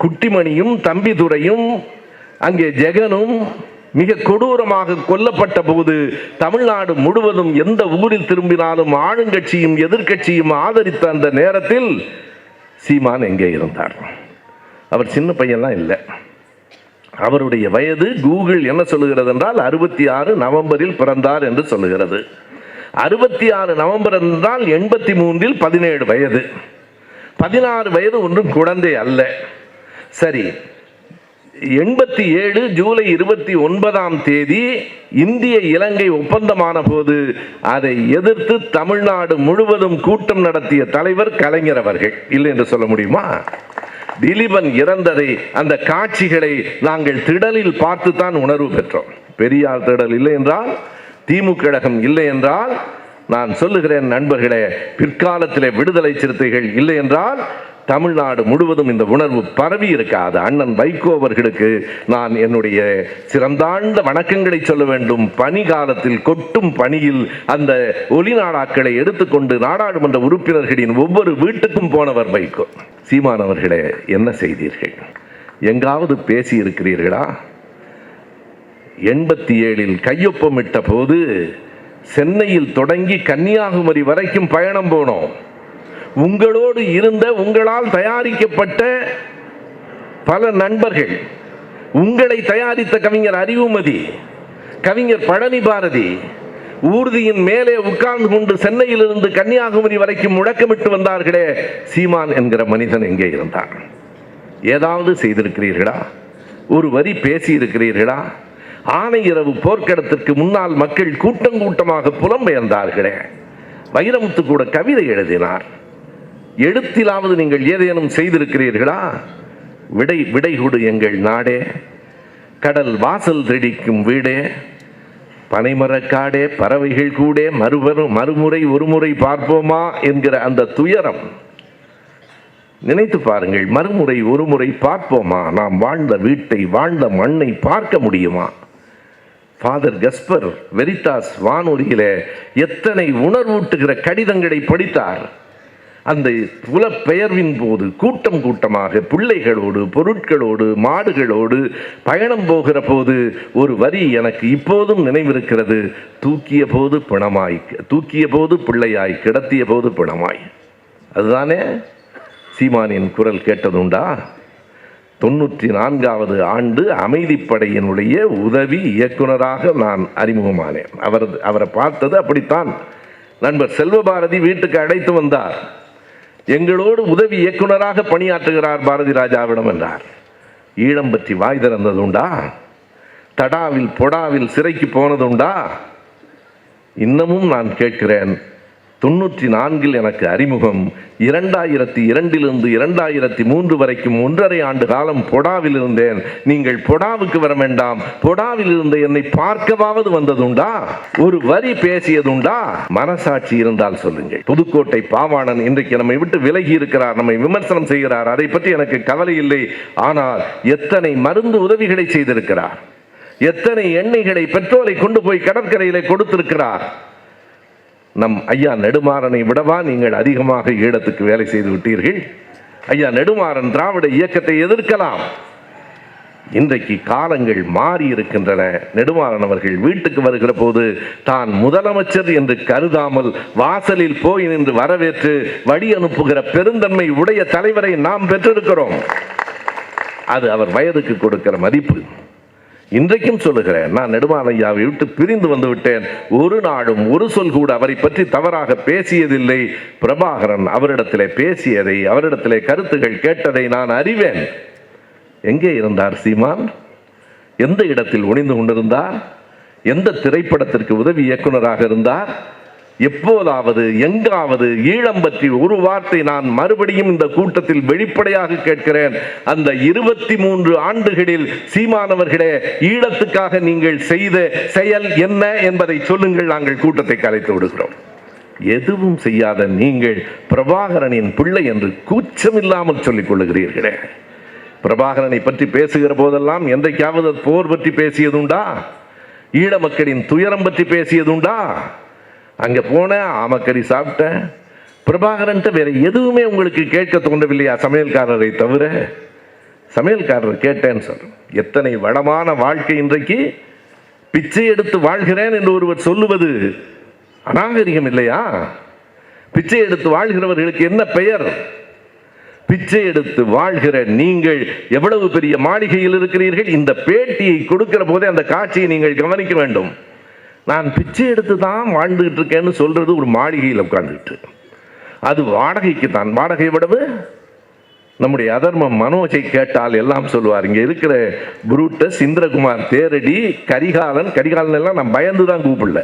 குட்டிமணியும் தம்பிதுரையும் அங்கே ஜெகனும் மிக கொடூரமாக கொல்லப்பட்ட போது தமிழ்நாடு முழுவதும் எந்த ஊரில் திரும்பினாலும் ஆளுங்கட்சியும் எதிர்கட்சியும் ஆதரித்த அந்த நேரத்தில் சீமான் எங்கே இருந்தார்? அவர் சின்ன பையன்லாம் இல்லை. அவருடைய வயது கூகுள் என்ன சொல்லுகிறது என்றால் 66 நவம்பரில் பிறந்தார் என்று சொல்லுகிறது. 66 நவம்பர் என்றால் 83 17 வயது. 16 வயது ஒன்றும் குழந்தை அல்ல. சரி, 87 ஜூலை 29 இந்திய இலங்கை ஒப்பந்தமான போது அதை எதிர்த்து தமிழ்நாடு முழுவதும் கூட்டம் நடத்திய தலைவர் கலைஞர் அவர்கள். இல்லை என்று சொல்ல முடியுமா? திலீபன் இறந்ததை, அந்த காட்சிகளை நாங்கள் திடலில் பார்த்துத்தான் உணர்வு பெற்றோம். பெரியார் திடல் இல்லை என்றால், திமுக கழகம் இல்லை என்றால், நான் சொல்லுகிறேன் நண்பர்களே, பிற்காலத்திலே விடுதலை சிறுத்தைகள் இல்லை என்றால் தமிழ்நாடு முழுவதும் இந்த உணர்வு பரவி இருக்காது. அண்ணன் வைகோ அவர்களுக்கு நான் என்னுடைய சிறந்தாழ்ந்த வணக்கங்களை சொல்ல வேண்டும். பனி காலத்தில் கொட்டும் பணியில் அந்த ஒளிநாடாக்களை எடுத்துக்கொண்டு நாடாளுமன்ற உறுப்பினர்களின் ஒவ்வொரு வீட்டுக்கும் போனவர் வைகோ. சீமான் அவர்களே, என்ன செய்தீர்கள்? எங்காவது பேசி இருக்கிறீர்களா? 87 கையொப்பமிட்ட போது சென்னையில் தொடங்கி கன்னியாகுமரி வரைக்கும் பயணம் போனோம். உங்களோடு இருந்த, உங்களால் தயாரிக்கப்பட்ட பல நண்பர்கள், உங்களை தயாரித்த கவிஞர் அறிவுமதி, கவிஞர் பழனி பாரதி ஊர்தியின் மேலே உட்கார்ந்து கொண்டு சென்னையிலிருந்து கன்னியாகுமரி வரைக்கும் முழக்கமிட்டு வந்தார்களே, சீமான் என்கிற மனிதன் எங்கே இருந்தார்? ஏதாவது செய்திருக்கிறீர்களா? ஒரு வரி பேசி இருக்கிறீர்களா? ஆனையிரவு போர்க்களத்திற்கு முன்னால் மக்கள் கூட்டம் கூட்டமாக புலம்பெயர்ந்தார்களே, வைரமுத்து கூட கவிதை எழுதினார். எழுத்திலாவது நீங்கள் ஏதேனும் செய்திருக்கிறீர்களா? விடை கொடு எங்கள் நாடே, கடல் வாசல் தெடிக்கும் வீடே, பனைமரக்காடே, பறவைகள் கூடே, மறுமுறை ஒருமுறை பார்ப்போமா என்கிற அந்த துயரம் நினைத்து பாருங்கள். மறுமுறை ஒருமுறை பார்ப்போமா? நாம் வாழ்ந்த வீட்டை, வாழ்ந்த மண்ணை பார்க்க முடியுமா? ஃபாதர் கஸ்பர் வெரிதாஸ் வானொலியிலே எத்தனை உணர்வூட்டுகிற கடிதங்களை படித்தார். அந்த புலப்பெயர்வின் போது கூட்டம் கூட்டமாக பிள்ளைகளோடு, பொருட்களோடு, மாடுகளோடு பயணம் போகிற போது ஒரு வரி எனக்கு இப்போதும் நினைவிருக்கிறது. தூக்கிய போது பிணமாய், தூக்கிய போது பிள்ளையாய், கிடத்திய போது பிணமாய். அதுதானே சீமானின் குரல் கேட்டதுண்டா? 94வது ஆண்டு அமைதிப்படையினுடைய உதவி இயக்குனராக நான் அறிமுகமானேன். அவரை பார்த்தது அப்படித்தான். நண்பர் செல்வபாரதி வீட்டுக்கு அழைத்து வந்தார். எங்களோடு உதவி இயக்குனராக பணியாற்றுகிறார் பாரதி ராஜாவிடம் என்றார். ஈழம் பற்றி வாய் திறந்ததுண்டா? தடாவில் பொடாவில் சிறைக்கு போனதுண்டா? இன்னமும் நான் கேட்கிறேன். 94 எனக்கு அறிமுகம். 2002 2003 வரைக்கும் 1.5 ஆண்டு காலம் பொடாவில் இருந்தேன். நீங்கள் பொடாவுக்கு வர வேண்டாம், பொடாவில் இருந்த என்னை பார்க்கவாவது வந்ததுண்டா? ஒரு வரி பேசியதுண்டா? மனசாட்சி இருந்தால் சொல்லுங்கள். புதுக்கோட்டை பாவாணன் இன்றைக்கு நம்மை விட்டு விலகி இருக்கிறார், நம்மை விமர்சனம் செய்கிறார். அதை பற்றி எனக்கு கவலை இல்லை. ஆனால் எத்தனை மருந்து உதவிகளை செய்திருக்கிறார், எத்தனை எண்ணெய்களை, பெட்ரோலை கொண்டு போய் கடற்கரையிலே கொடுத்திருக்கிறார். நம் ஐயா நெடுமாறனை விடவா நீங்கள் அதிகமாக ஈழத்துக்கு வேலை செய்து விட்டீர்கள்? ஐயா நெடுமாறன் திராவிட இயக்கத்தை எதிர்க்கலாம். இன்றைக்கு காலங்கள் மாறி இருக்கின்றன. நெடுமாறன் அவர்கள் வீட்டுக்கு வருகிற போது தான் முதலமைச்சர் என்று கருதாமல் வாசலில் போய் நின்று வரவேற்று வழி அனுப்புகிற பெருந்தன்மை உடைய தலைவரை நாம் பெற்றிருக்கிறோம். அது அவர் வயதுக்கு கொடுக்கிற மதிப்பு. இன்றைக்கும் சொல்லுகிறேன், நான் நெடுமாறன் ஐயாவை விட்டு பிரிந்து வந்து விட்டேன். ஒரு நாளும் ஒரு சொல் கூட அவரை பற்றி தவறாக பேசியதில்லை. பிரபாகரன் அவரிடத்திலே பேசியதை, அவரிடத்திலே கருத்துகள் கேட்டதை நான் அறிவேன். எங்கே இருந்தார் சீமான்? எந்த இடத்தில் ஒளிந்து கொண்டிருந்தார்? எந்த திரைப்படத்திற்கு உதவி இயக்குநராக இருந்தார்? எப்போதாவது எங்காவது ஈழம் பற்றி ஒரு வார்த்தை நான் மறுபடியும் இந்த கூட்டத்தில் வெளிப்படையாக கேட்கிறேன். அந்த 23 ஆண்டுகளில் சீமானவர்களே, ஈழத்துக்காக நீங்கள் செய்த செயல் என்ன என்பதை சொல்லுங்கள். நாங்கள் கூட்டத்தை கலைத்து விடுகிறோம். எதுவும் செய்யாத நீங்கள் பிரபாகரனின் பிள்ளை என்று கூச்சமில்லாமல் சொல்லிக் கொள்ளுகிறீர்களே. பிரபாகரனை பற்றி பேசுகிற போதெல்லாம் என்றைக்காவது போர் பற்றி பேசியதுண்டா? ஈழ மக்களின் துயரம் பற்றி பேசியதுண்டா? அங்கே போனேன், ஆமக்கறி சாப்பிட்டேன். பிரபாகரன்ட்ட வேற எதுவுமே உங்களுக்கு கேட்க தோன்றவில்லையா? சமையல்காரரை தவிர. சமையல்காரர் கேட்டேன்னு சொல்றேன். எத்தனை வளமான வாழ்க்கை இன்றைக்கு! பிச்சை எடுத்து வாழ்கிறேன் என்று ஒருவர் சொல்லுவது அநாகரிகம் இல்லையா? பிச்சை எடுத்து வாழ்கிறவர்களுக்கு என்ன பெயர்? பிச்சை எடுத்து வாழ்கிற நீங்கள் எவ்வளவு பெரிய மாளிகையில் இருக்கிறீர்கள். இந்த பேட்டியை கொடுக்கிற போதே அந்த காட்சியை நீங்கள் கவனிக்க வேண்டும். நான் பிச்சை எடுத்து தான் வாழ்ந்துகிட்டு இருக்கேன்னு சொல்றது ஒரு மாளிகையில் உட்கார்ந்துட்டு, அது வாடகைக்கு தான். வாடகை விடவு நம்முடைய அதர்மம் மனோஜை கேட்டால் எல்லாம் சொல்லுவார். இங்கே இருக்கிற புரூட்டஸ், இந்திரகுமார், தேரடி, கரிகாலன் எல்லாம் நான் பயந்து தான் கூப்பிடல.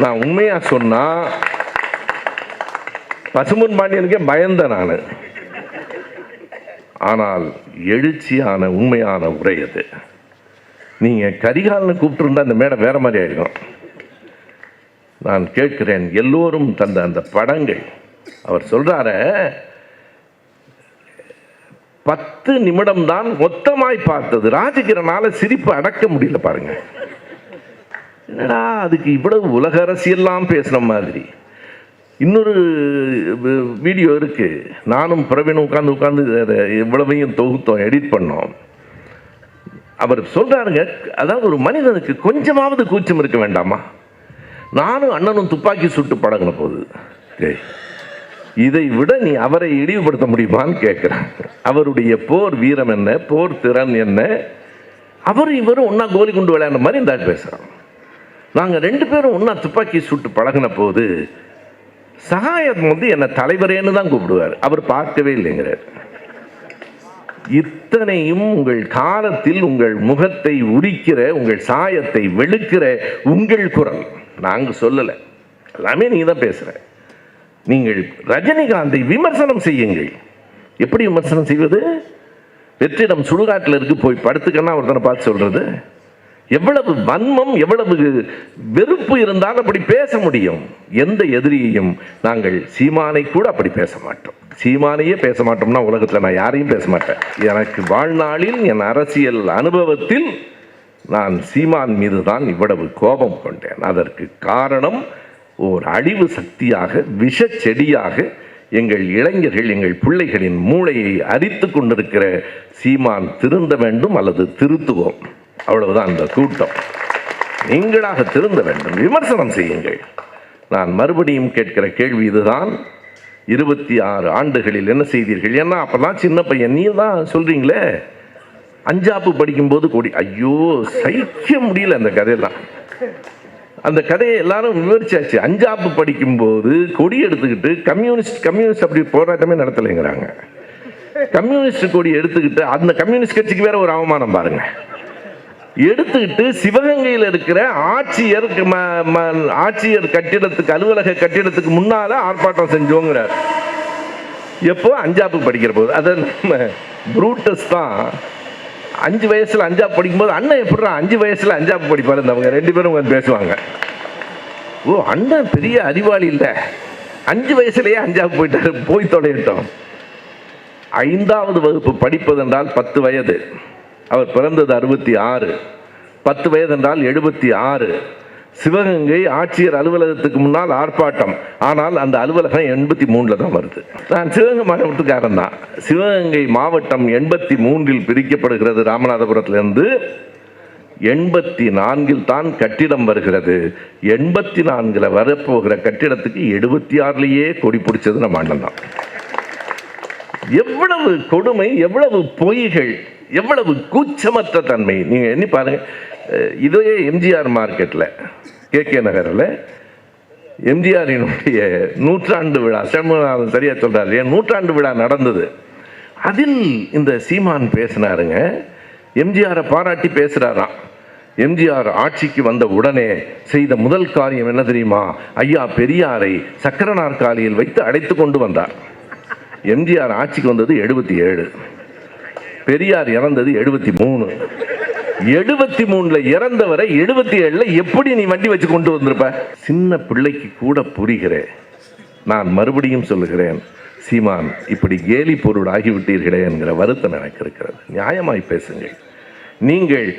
நான் உண்மையா சொன்னா பசும்பொன் பாண்டியனுக்கே பயந்த நான். ஆனால் எழுச்சியான உண்மையான உரை அது. நீங்க கரிகாலனை கூப்பிட்டுருந்தா அந்த மேடை வேற மாதிரி ஆயிருக்கும். நான் கேட்கிறேன், எல்லோரும் தந்த அந்த படங்கள், அவர் சொல்றார 10 நிமிடம் தான் மொத்தமாய் பார்த்தது. ராஜகிரனால சிரிப்பு அடக்க முடியல பாருங்க. என்னடா அதுக்கு இவ்வளவு உலக அரசியெல்லாம் பேசுன மாதிரி. இன்னொரு வீடியோ இருக்கு, நானும் பிரவீனும் உட்கார்ந்து இவ்வளவையும் தொகுத்தோம், எடிட் பண்ணோம். அவர் சொல்றாருங்க, அதாவது ஒரு மனிதனுக்கு கொஞ்சமாவது கூச்சம் இருக்க வேண்டாமா? நானும் அண்ணனும் துப்பாக்கி சுட்டு பழகின போது இதை விட நீ அவரை இழிவுபடுத்த முடியுமான்னு கேட்கிறேன். அவருடைய போர் வீரம் என்ன, போர் திறன் என்ன? அவர் இவரும் ஒன்னா கோலி குண்டு விளையாடுற மாதிரி இந்த பேசுறோம். நாங்க 2 பேரும் ஒன்னா துப்பாக்கி சுட்டு பழகின போது சகாயம் என்ன தலைவரேன்னு தான் கூப்பிடுவார். அவர் பார்க்கவே இல்லைங்கிறார். இத்தனையும் உங்கள் காலத்தில் உங்கள் முகத்தை உரிக்கிற, உங்கள் சாயத்தை வெளுக்கிற உங்கள் குரல். நாங்க சொல்லலை, எல்லாமே நீங்க தான் பேசுற. நீங்கள் ரஜினிகாந்தை விமர்சனம் செய்யுங்கள். எப்படி விமர்சனம் செய்வது? வெற்றிடம் சுடுகாட்டில் இருக்கு, போய் படுத்துக்கன்னா ஒருத்தனை பார்த்து சொல்றது. எவ்வளவு வன்மம், எவ்வளவு வெறுப்பு இருந்தால் அப்படி பேச முடியும்? எந்த எதிரியையும் நாங்கள் சீமானை கூட அப்படி பேச மாட்டோம். சீமானையே பேச மாட்டோம்னா உலகத்தில் நான் யாரையும் பேச மாட்டேன். எனக்கு வாழ்நாளில் என் அரசியல் அனுபவத்தில் நான் சீமான் மீது தான் இவ்வளவு கோபம் கொண்டேன். அதற்கு காரணம் ஓர் அழிவு சக்தியாக, விஷ செடியாக எங்கள் இளைஞர்கள், எங்கள் பிள்ளைகளின் மூளையை அரித்து கொண்டிருக்கிற சீமான் திருந்த வேண்டும் அல்லது திருத்துவோம். அவ்வளவுதான் அந்த கூட்டம். நீங்களாக திருந்த வேண்டும், விமர்சனம் செய்யுங்கள். நான் மறுபடியும் கேட்கிற கேள்வி இதுதான், 26 ஆண்டுகளில் என்ன செய்தீர்கள்? ஏன்னா அப்பதான் சின்ன பையன். நீ தான் சொல்றீங்களே, அஞ்சாப்பு படிக்கும்போது கொடி, ஐயோ சகிக்க முடியல அந்த கதையெல்லாம். அந்த கதையை எல்லாரும் விவரிச்சாச்சு. அஞ்சாப்பு படிக்கும்போது கொடி எடுத்துக்கிட்டு கம்யூனிஸ்ட் அப்படி போராட்டமே நடத்தலைங்கிறாங்க. கம்யூனிஸ்ட் கொடி எடுத்துக்கிட்டு அந்த கம்யூனிஸ்ட் கட்சிக்கு வேற ஒரு அவமானம் பாருங்க. எடுத்துக்கிட்டு சிவகங்கையில் இருக்கிற ஆட்சியர் கட்டிடத்துக்கு, அலுவலக கட்டிடத்துக்கு முன்னால ஆர்ப்பாட்டம் செஞ்சோங்கிறார். எப்போ? அஞ்சாப்பு படிக்கிற போது. அதை நம்ம புரூட்டஸ் தான் 5 வயசுல அஞ்சாப்பு படிக்கும்போது, அண்ணன் எப்படிறா 5 வயசுல அஞ்சாப்பு படிப்பாரு? அவங்க 2 பேரும் வந்து பேசுவாங்க. ஓ, அண்ணன் பெரிய அறிவாளி இல்லை, 5 வயசுலயே அஞ்சாப்பு போயிட்டாரு, போய் தொலையிட்டோம். 5வது வகுப்பு படிப்பது என்றால் 10 வயது. அவர் பிறந்தது 66. 10 வயது என்றால் 76. சிவகங்கை ஆட்சியர் அலுவலகத்துக்கு முன்னால் ஆர்ப்பாட்டம். ஆனால் அந்த அலுவலகம் 83 தான் வருது. நான் சிவகங்கை மாவட்டத்துக்காரன் தான். சிவகங்கை மாவட்டம் 83 பிரிக்கப்படுகிறது. ராமநாதபுரத்திலிருந்து 84 தான் கட்டிடம் வருகிறது. 84 வரப்போகிற கட்டிடத்துக்கு 76 கொடி பிடிச்சது நம்ம அண்ணன் தான். எவ்வளவு கொடுமை, எவ்வளவு பொய்கள், எவ்வளவு கூச்சமற்ற தன்மை. நீங்க எண்ணி பாருங்க. இதே எம்ஜிஆர் மார்க்கெட்டில் KK நகரில் எம்ஜிஆரினுடைய 100ஆண்டு விழா, செல்வநாதன் சரியா சொல்றாரு, நூற்றாண்டு விழா நடந்தது. அதில் இந்த சீமான் பேசினாருங்க. எம்ஜிஆரை பாராட்டி பேசுறாராம். எம்ஜிஆர் ஆட்சிக்கு வந்த உடனே செய்த முதல் காரியம் என்ன தெரியுமா? ஐயா பெரியாரை சக்கர நாற்காலியில் வைத்து அடைத்து கொண்டு வந்தார். எம்ஜிஆர் ஆட்சிக்கு வந்தது 77, பெரியார் இறந்தது 73. 73ல் இறந்தவரை 77ல் எப்படி நீ வண்டி வச்சு கொண்டு வந்திருப்ப? சின்ன பிள்ளைக்கு கூட புரிகிறேன். நான் மறுபடியும் சொல்லுகிறேன், சீமான் இப்படி கேலி பொருள் ஆகிவிட்டீர்களே என்கிற வருத்தம் எனக்கு இருக்கிறது. நியாயமாய் பேசுங்கள். நீங்கள்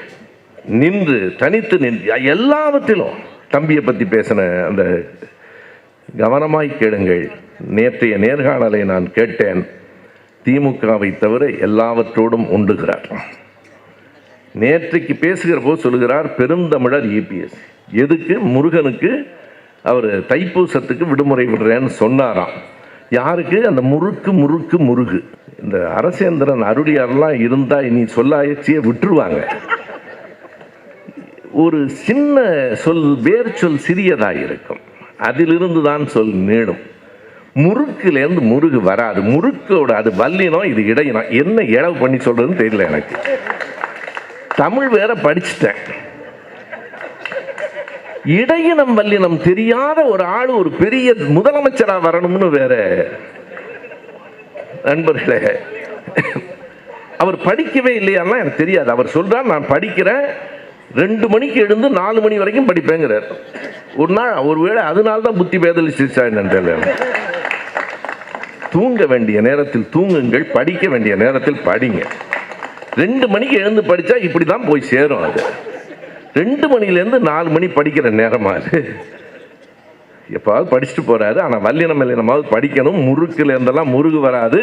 நின்று தனித்து நின்று எல்லாவற்றிலும் தம்பியை பற்றி பேசின அந்த கவனமாய் கேளுங்கள். நேற்றைய நேர்காணலை நான் கேட்டேன். திமுகவை தவிர எல்லாவற்றோடும் உண்டுகிறார். நேற்றைக்கு பேசுகிற போது சொல்லுகிறார் பெருந்தமிழர் EPS. எதுக்கு? முருகனுக்கு அவர் தைப்பூசத்துக்கு விடுமுறை விடுறேன்னு சொன்னாராம். யாருக்கு? அந்த முறுக்கு. இந்த அரசேந்திரன் அருளியாரெல்லாம் இருந்தால் இனி சொல்லாச்சியே விட்டுருவாங்க. ஒரு சின்ன சொல், வேர் சொல் சிறியதாக இருக்கும், அதிலிருந்து தான் சொல் நீடும். முறுக்குலேருந்து முருகு வராது. முறுக்கோட அது வல்லினம், இது இடையினம். என்ன இழவு பண்ணி சொல்றதுன்னு தெரியல எனக்கு. தமிழ் வேற படிச்சுட்டேன். இடையினம் வல்லினம் தெரியாத ஒரு ஆள் ஒரு பெரிய முதலமைச்சரா வரணும்னு வேற. நண்பர்களே, அவர் படிக்கவே இல்லையான்னா எனக்கு தெரியாது. அவர் சொல்றார் நான் படிக்கிறேன், 2 மணிக்கு எழுந்து 4 மணி வரைக்கும் படிப்பேங்கிறார். ஒரு நாள் ஒருவேளை அதனால தான் புத்தி பேதலிச்சிருச்சா தெரியல. தூங்க வேண்டிய நேரத்தில் தூங்குங்கள், படிக்க வேண்டிய நேரத்தில் படிங்க. 2 மணிக்கு எழுந்து படித்தா இப்படி தான் போய் சேரும். அது 2 மணிலேருந்து 4 மணி படிக்கிற நேரமா அது? எப்பாவது படிச்சுட்டு போறாரு. ஆனால் வல்லினம் இல்லைனமாவது படிக்கணும். முறுக்குல இருந்தெல்லாம் முருகு வராது.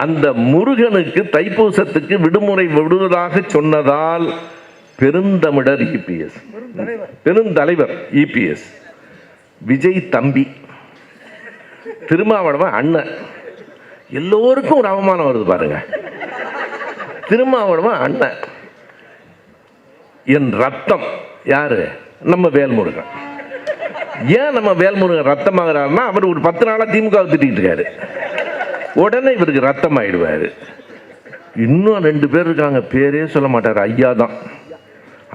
அந்த முருகனுக்கு தைப்பூசத்துக்கு விடுமுறை விடுவதாக சொன்னதால் பெருந்தமிழர் EPS, பெருந்தலைவர் EPS, விஜய் தம்பி, திருமாவளவன் அண்ணன், எல்லோருக்கும் ஒரு அவமானம் வருது பாருங்க. திருமாவளவன் அண்ணன், என் ரத்தம் யாரு? நம்ம வேல்முருகன். ஏன் நம்ம வேல்முருகன் ரத்தமாகறாருன்னா, அவர் ஒரு 10 நாளா திமுக திட்டிட்டு இருக்காரு. உடனே இவருக்கு ரத்தம் ஆயிடுவாரு. இன்னும் 2 பேர் இருக்காங்க, பேரே சொல்ல மாட்டாரு. ஐயா தான்.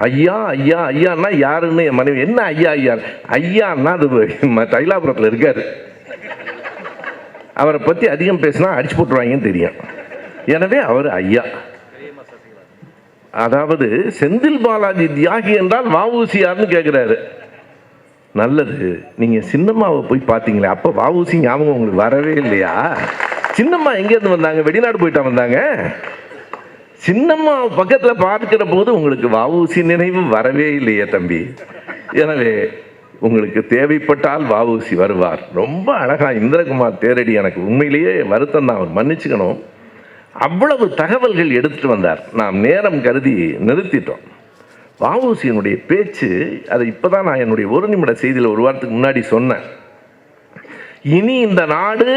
ஐயா ஐயா ஐயான்னா யாருன்னு என் மனைவி, என்ன ஐயா ஐயா? ஐயான்னா அது தைலாபுரத்தில் இருக்காரு. அவரை பற்றி அதிகம் பேசினா அடிச்சு போட்டுருவாங்கன்னு தெரியும். எனவே அவர் ஐயா. அதாவது செந்தில் பாலாஜி தியாகி என்றால் வஉசியார்னு கேட்குறாரு. நல்லது, நீங்கள் சின்னம்மாவை போய் பார்த்தீங்களே, அப்போ வஉசி ஞாபகம் உங்களுக்கு வரவே இல்லையா? சின்னம்மா எங்கேருந்து வந்தாங்க? வெளிநாடு போயிட்டா வந்தாங்க. சின்னம்மா பக்கத்தில் பார்க்கிற போது உங்களுக்கு வஉசி நினைவு வரவே இல்லையே தம்பி. எனவே உங்களுக்கு தேவைப்பட்டால் வஉசி வருவார். ரொம்ப அழகா இந்திரகுமார் தேரடி, எனக்கு உண்மையிலேயே வருத்தம் தான், அவர் மன்னிச்சுக்கணும். அவ்வளவு தகவல்கள் எடுத்துட்டு வந்தார். நாம் நேரம் கருதி நிறுத்திட்டோம். வஉசியினுடைய பேச்சு, அதை இப்போதான் நான் என்னுடைய 1 நிமிட செய்தியில் ஒரு வாரத்துக்கு முன்னாடி சொன்னேன். இனி இந்த நாடு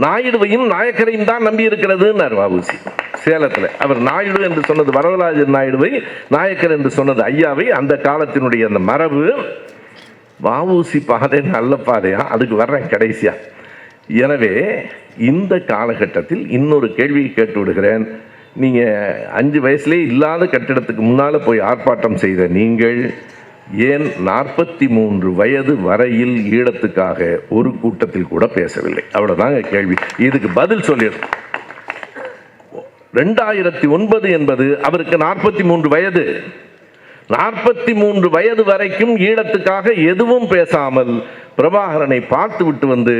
நாயுடுவையும் நாயக்கரையும் தான் நம்பி இருக்கிறதுன்னார் வஉசி சேலத்தில். அவர் நாயுடு என்று சொன்னது வரதராஜன் நாயுடுவை, நாயக்கர் என்று சொன்னது ஐயாவை. அந்த காலத்தினுடைய அந்த மரபு. வஉசி பாதை நல்ல பாதையா? அதுக்கு வர்றேன் கடைசியா. எனவே இந்த காலகட்டத்தில் இன்னொரு கேள்வியை கேட்டு விடுகிறேன். நீங்கள் 5 வயசுலேயே இல்லாத கட்டிடத்துக்கு முன்னால் போய் ஆர்ப்பாட்டம் செய்த நீங்கள் ஏன் 43 வயது வரையில் ஈழத்துக்காக ஒரு கூட்டத்தில் கூட பேசவில்லை? அவ்வளோதாங்க கேள்வி. இதுக்கு பதில் சொல்லிடுறேன். 2009 என்பது அவருக்கு 43 வயது. 43 வயது வரைக்கும் ஈழத்துக்காக எதுவும் பேசாமல் பிரபாகரனை பார்த்து விட்டு வந்து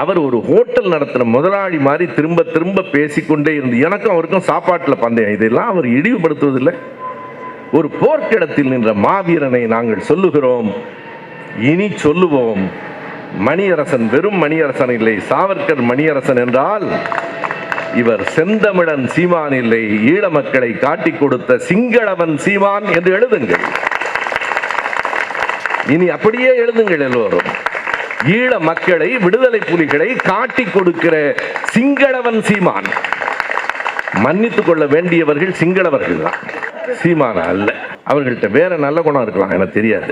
அவர் ஒரு ஹோட்டல் நடத்துகிற முதலாளி மாதிரி திரும்ப திரும்ப பேசிக்கொண்டே இருந்து எனக்கும் அவருக்கும் சாப்பாட்டில் பந்தயம். இதெல்லாம் அவர் இழிவுபடுத்துவதில்லை. ஒரு போர்க்கிடத்தில் நின்ற மாவீரனை நாங்கள் சொல்லுகிறோம், இனி சொல்லுவோம், மணியரசன் வெறும் மணியரசன் இல்லை, சாவர்கர் மணியரசன் என்றால் இவர் செந்தமிழன் சீமான் இல்லை, ஈழ மக்களை காட்டிக் கொடுத்த சிங்களவன் சீமான் என்று எழுதுங்கள். இனி அப்படியே எழுதுங்கள் எல்லோரும். ஈழ மக்களை, விடுதலை புலிகளை காட்டிக் கொடுக்கிற சிங்களவன் சீமான். மன்னித்துக் கொள்ள வேண்டியவர்கள் சிங்களவர்கள் தான், சீமான அல்ல. அவர்கள்ட்ட வேற நல்ல குணம் இருக்கலாம், எனக்கு தெரியாது.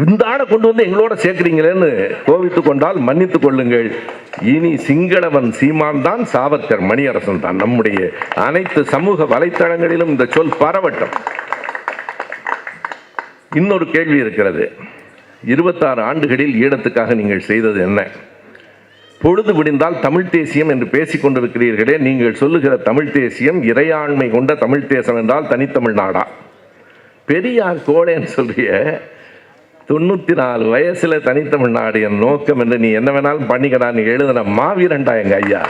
இந்த ஆடை கொண்டு வந்து எங்களோட சேர்க்கிறீங்களேன்னு கோவித்துக் கொண்டால் மன்னித்துக் கொள்ளுங்கள். இனி சிங்களவன் சீமான் தான், சாவர்கர் மணியரசன் தான். நம்முடைய அனைத்து சமூக வலைத்தளங்களிலும் இந்த சொல் பரவட்டும். இன்னொரு கேள்வி இருக்கிறது. 26 ஆண்டுகளில் ஈழத்துக்காக நீங்கள் செய்தது என்ன? பொழுது விடிந்தால் தமிழ் தேசியம் என்று பேசிக் கொண்டிருக்கிறீர்களே, நீங்கள் சொல்லுகிற தமிழ் தேசியம் இறையாண்மை கொண்ட தமிழ் தேசம் என்றால் தனித்தமிழ்நாடா? பெரியார் கோடேன்னு சொல்றிய 94 வயசுல தனித்தமிழ்நாடு என் நோக்கம் என்று நீ என்ன வேணாலும் பண்ணிக்கடா நீ எழுதின மாவீரண்டா எங்க ஐயா.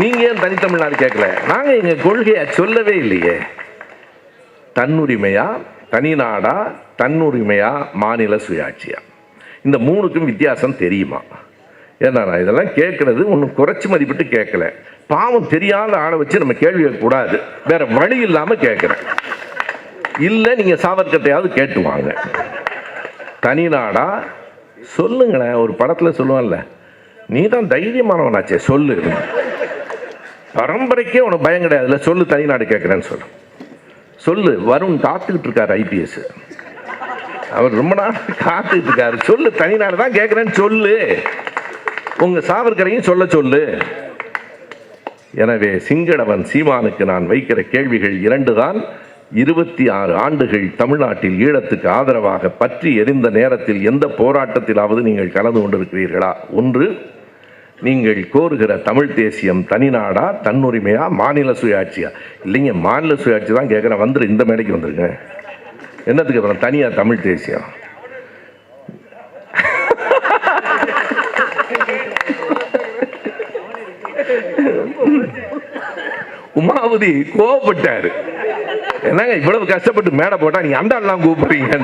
நீங்க ஏன் தனித்தமிழ்நாடு கேட்கல? நாங்க எங்க கொள்கையை சொல்லவே இல்லையே. தன்னுரிமையா, தனிநாடா, தன்னுரிமையா, மாநில சுயாட்சியா, இந்த மூணுக்கும் வித்தியாசம் தெரியுமா? ஏன்னா நான் இதெல்லாம் கேட்கறது ஒன்றும் குறைச்சி மதிப்பிட்டு கேட்கல. பாவம் தெரியாத ஆளை வச்சு நம்ம கேள்வி கேட்கக்கூடாது, வேற வழி இல்லாமல் கேட்குறேன். இல்லை நீங்கள் சாவர்கத்தையாவது கேட்டுவாங்க. தனிநாடா சொல்லுங்களேன். ஒரு படத்தில் சொல்லுவான்ல, நீ தான் தைரியமானவனாச்சே சொல்லு, பரம்பரைக்கே உனக்கு பயம் கிடையாதுல்ல, சொல்லு தனிநாடு கேட்குறேன்னு சொல்லு. சொல்லு. வருண் காத்துக்கிட்டு இருக்காரு, ஐபிஎஸ். அவர் ரொம்ப நாள் காத்துக்கிட்டு இருக்காரு. சொல்லு தனிநாடு தான் கேட்குறேன்னு சொல்லு. உங்க சாவர்கரையும் சொல்ல சொல்லு. எனவே சிங்களவன் சீமானுக்கு நான் வைக்கிற கேள்விகள் 2 தான். 26 ஆண்டுகள் தமிழ்நாட்டில் ஈழத்துக்கு ஆதரவாக பற்றி எரிந்த நேரத்தில் எந்த போராட்டத்திலாவது நீங்கள் கலந்து கொண்டிருக்கிறீர்களா? 1, நீங்கள் கோருகிற தமிழ் தேசியம் தனிநாடா, தன்னுரிமையா, மாநில சுயாட்சியா? இல்லைங்க, மாநில சுயாட்சி தான் கேட்குறேன். வந்துரு, இந்த மேடைக்கு வந்துருங்க. என்னத்துக்கு அப்புறம் தனியா தமிழ் தேசியம்? உமாவதி கோவப்பட்டாரு. என்னங்க இவ்வளவு கஷ்டப்பட்டு மேடை போட்டா நீங்க அந்த ஆள்லாம் கூப்பிடுறீங்க.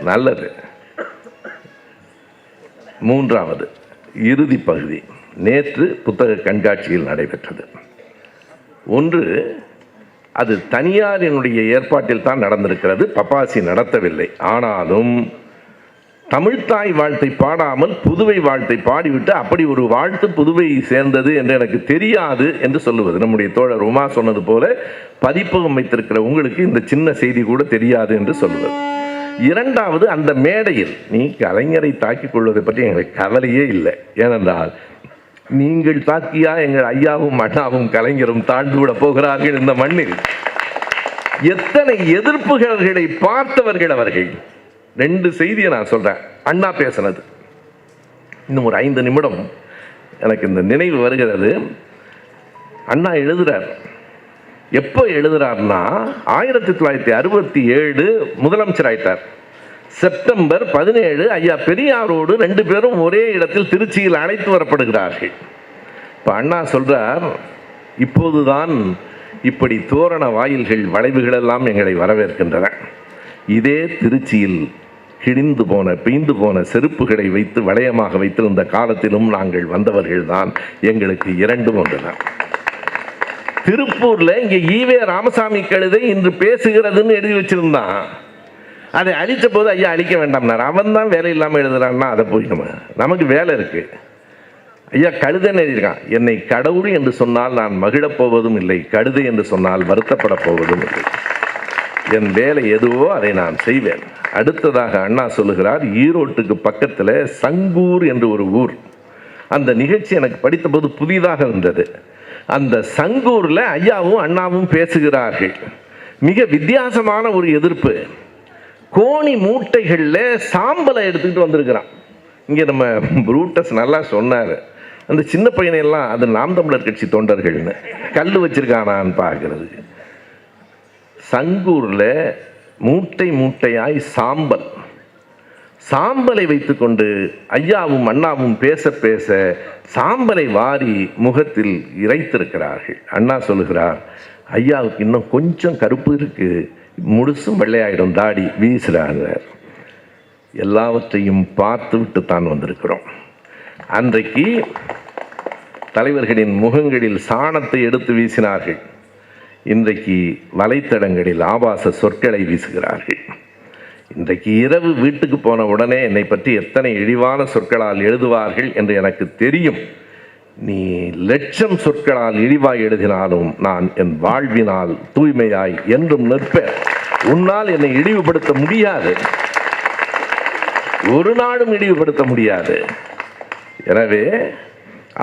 நல்லது. 3வது இறுதி பகுதி நேற்று புத்தக கண்காட்சியில் நடைபெற்றது. 1, அது தனியாரினுடைய ஏற்பாட்டில் தான் நடந்திருக்கிறது, பப்பாசி நடத்தவில்லை. ஆனாலும் தமிழ்த்தாய் வாழ்த்தை பாடாமல் புதுவை வாழ்த்தை பாடிவிட்டு அப்படி ஒரு வாழ்த்து புதுவை சேர்ந்தது என்று எனக்கு தெரியாது என்று சொல்லுவது. நம்முடைய தோழர் உமா சொன்னது போல பதிப்பகம் வைத்திருக்கிற உங்களுக்கு இந்த சின்ன செய்தி கூட தெரியாது என்று சொல்லுவது. 2வது, அந்த மேடையில் நீ கலைஞரை தாக்கிக் கொள்வதை பற்றி எங்களுக்கு கவலையே இல்லை. ஏனென்றால் நீங்கள் தாக்கியா எங்கள் ஐயாவும் அண்ணாவும் கலைஞரும் தாழ்ந்து விட போகிறார்கள் இந்த மண்ணில்? எத்தனை எதிர்ப்புகளை பார்த்தவர்கள் அவர்கள். 2 செய்தியை நான் சொல்றேன். அண்ணா பேசினது, இன்னும் ஒரு 5 நிமிடம் எனக்கு இந்த நினைவு வருகிறது. அண்ணா எழுதுறார். எப்போ எழுதுறாருன்னா 1967 முதலமைச்சர் ஆயிட்டார். செப்டம்பர் 17 ஐயா பெரியாரோடு 2 பேரும் ஒரே இடத்தில் திருச்சியில் அழைத்து வரப்படுகிறார்கள். இப்போ அண்ணா சொல்றார், இப்போதுதான் இப்படி தோரண வாயில்கள் வளைவுகள் எல்லாம் எங்களை வரவேற்கின்றன. இதே திருச்சியில் கிழிந்து போன பீந்து போன செருப்புகளை வைத்து வளையமாக வைத்திருந்த காலத்திலும் நாங்கள் வந்தவர்கள் தான். எங்களுக்கு 2ம் ஒன்றுதான். திருப்பூர்ல இங்க ஈவே ராமசாமி கழுதை இன்று பேசுகிறதுன்னு எழுதி வச்சிருந்தான். அதை அழித்த போது ஐயா அழிக்க வேண்டாம்னார். அவன் தான் வேலை இல்லாமல் எழுதுறான்னா அதை போய் நமக்கு வேலை இருக்கு. ஐயா கழுதைன்னு எழுதியிருக்கான். என்னை கடவுள் என்று சொன்னால் நான் மகிழப் போவதும் இல்லை, கழுதை என்று சொன்னால் வருத்தப்பட போவதும் இல்லை. என் வேலை எதுவோ அதை நான் செய்வேன். அடுத்ததாக அண்ணா சொல்லுகிறார், ஈரோட்டுக்கு பக்கத்தில் சங்கூர் என்று ஒரு ஊர். அந்த நிகழ்ச்சி எனக்கு படித்த போது புதிதாக இருந்தது. அந்த சங்கூர்ல ஐயாவும் அண்ணாவும் பேசுகிறார்கள். மிக வித்தியாசமான ஒரு எதிர்ப்பு. கோணி மூட்டைகள்ல சாம்பலை எடுத்துக்கிட்டு வந்திருக்கிறான். இங்க நம்ம புரூட்டஸ் நல்லா சொன்னாரு, அந்த சின்ன பையனையெல்லாம் அது நாம் தமிழர் கட்சி தொண்டர்கள்னு கல் வச்சிருக்கானான்னு பார்க்கறது. சங்கூர்ல மூட்டை மூட்டையாய் சாம்பலை வைத்துக்கொண்டு ஐயாவும் அண்ணாவும் பேச பேச சாம்பலை வாரி முகத்தில் இறைத்திருக்கிறார்கள். அண்ணா சொல்லுகிறார், ஐயாவுக்கு இன்னும் கொஞ்சம் கருப்பு இருக்கு, முழுசும் வெள்ளையாயிடும், தாடி வீசுறாங்க. எல்லாவற்றையும் பார்த்து விட்டு தான் வந்திருக்கிறோம். அன்றைக்கு தலைவர்களின் முகங்களில் சாணத்தை எடுத்து வீசினார்கள். இன்றைக்கு வலைத்தளங்களில் ஆபாச சொற்களை வீசுகிறார்கள். இன்றைக்கு இரவு வீட்டுக்கு போன உடனே என்னை பற்றி எத்தனை இழிவான சொற்களால் எழுதுவார்கள் என்று எனக்கு தெரியும். நீ லட்சம் சொற்களால் இழிவாய் எழுதினாலும் நான் என் வாழ்வினால் தூய்மையாய் என்றும் நிற்பேன். உன்னால் என்னை இழிவுபடுத்த முடியாது, ஒரு நாளும் இழிவுபடுத்த முடியாது. எனவே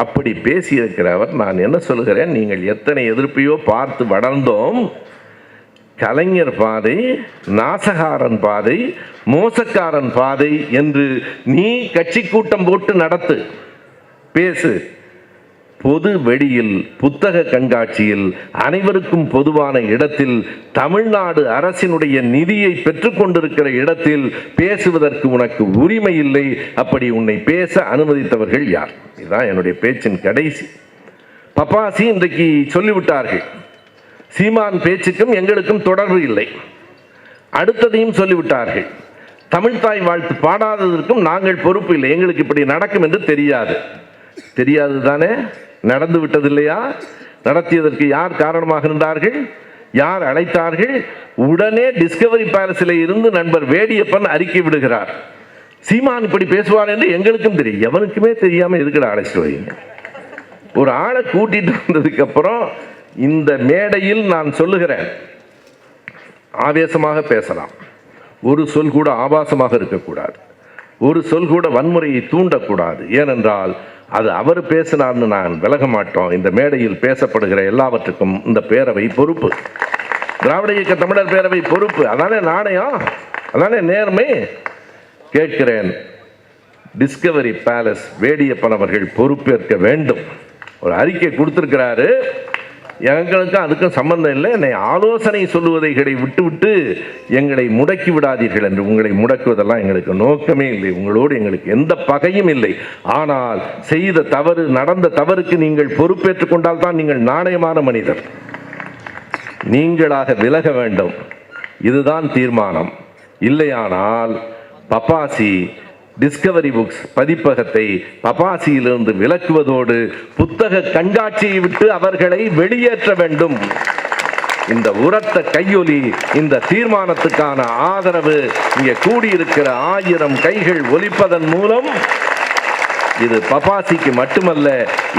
அப்படி பேசியிருக்கிறவர், நான் என்ன சொல்கிறேன், நீங்கள் எத்தனை எதிர்ப்பையோ பார்த்து வளர்ந்தோம். கலைஞர் பாதை, நாசகாரன் பாதை, மோசக்காரன் பாதை என்று நீ கட்சி கூட்டம் போட்டு நடத்து, பேசு. பொது வெளியில், புத்தக கண்காட்சியில், அனைவருக்கும் பொதுவான இடத்தில், தமிழ்நாடு அரசினுடைய நிதியை பெற்றுக்கொண்டிருக்கிற இடத்தில் பேசுவதற்கு உனக்கு உரிமை இல்லை. அப்படி உன்னை பேச அனுமதித்தவர்கள் யார்? இதுதான் என்னுடைய பேச்சின் கடைசி. பப்பாசி இன்றைக்கு சொல்லிவிட்டார்கள், சீமான் பேச்சுக்கும் எங்களுக்கும் தொடர்பு இல்லை. அடுத்ததையும் சொல்லிவிட்டார்கள், தமிழ்தாய் வாழ்த்து பாடாததற்கும் நாங்கள் பொறுப்பு இல்லை, எங்களுக்கு இப்படி நடக்கும் என்று தெரியாது. தெரியாது தானே, நடந்து விட்டது இல்லையா? நடத்தியதற்கு யார் காரணமாக இருந்தார்கள்? யார் அழைத்தார்கள்? உடனே டிஸ்கவரி பேலஸில் இருந்து நண்பர் வேடியப்பன் அறிக்கை விடுகிறார், சீமான் இப்படி பேசுவார் என்று எங்களுக்கும் தெரியும். எவனுக்குமே தெரியாமல் இருக்கிற அழைச்சிட்டு வைங்க. ஒரு ஆளை கூட்டிட்டு வந்ததுக்கு அப்புறம் இந்த மேடையில் நான் சொல்லுகிறேன், ஆவேசமாக பேசலாம், ஒரு சொல் கூட ஆபாசமாக இருக்கக்கூடாது, ஒரு சொல் கூட வன்முறையை தூண்டக்கூடாது. ஏனென்றால் அது அவர் பேசினார்னு நான் விலக மாட்டோம். இந்த மேடையில் பேசப்படுகிற எல்லாவற்றுக்கும் இந்த பேரவை பொறுப்பு, திராவிட இயக்க தமிழர் பேரவை பொறுப்பு. அதானே நாணயம், அதானே நேர்மை. கேட்கிறேன், டிஸ்கவரி பேலஸ் வேடியப்பன் அவர்கள் பொறுப்பேற்க வேண்டும். ஒரு அறிக்கை கொடுத்திருக்கிறாரு, எங்களுக்கும் அதுக்கும் சம்பந்தம் இல்லை, என்னை ஆலோசனை சொல்லுவதைகளை விட்டுவிட்டு எங்களை முடக்கி விடாதீர்கள் என்று. உங்களை முடக்குவதெல்லாம் எங்களுக்கு நோக்கமே இல்லை, உங்களோடு எங்களுக்கு எந்த பகையும் இல்லை. ஆனால் செய்த தவறு, நடந்த தவறுக்கு நீங்கள் பொறுப்பேற்றுக் கொண்டால் தான் நீங்கள் நாணயமான மனிதர். நீங்களாக விலக வேண்டும், இதுதான் தீர்மானம். இல்லையானால் பப்பாசி டிஸ்கவரி புக்ஸ் பதிப்பகத்தை பப்பாசியிலிருந்து விலக்குவதோடு புத்தக கண்காட்சியை விட்டு அவர்களை வெளியேற்ற வேண்டும். இந்த உரத்த கையொலி, இந்த தீர்மானத்துக்கான ஆதரவு இங்கே கூடியிருக்கிற 1000 கைகள் ஒலிப்பதன் மூலம் இது பப்பாசிக்கு மட்டுமல்ல,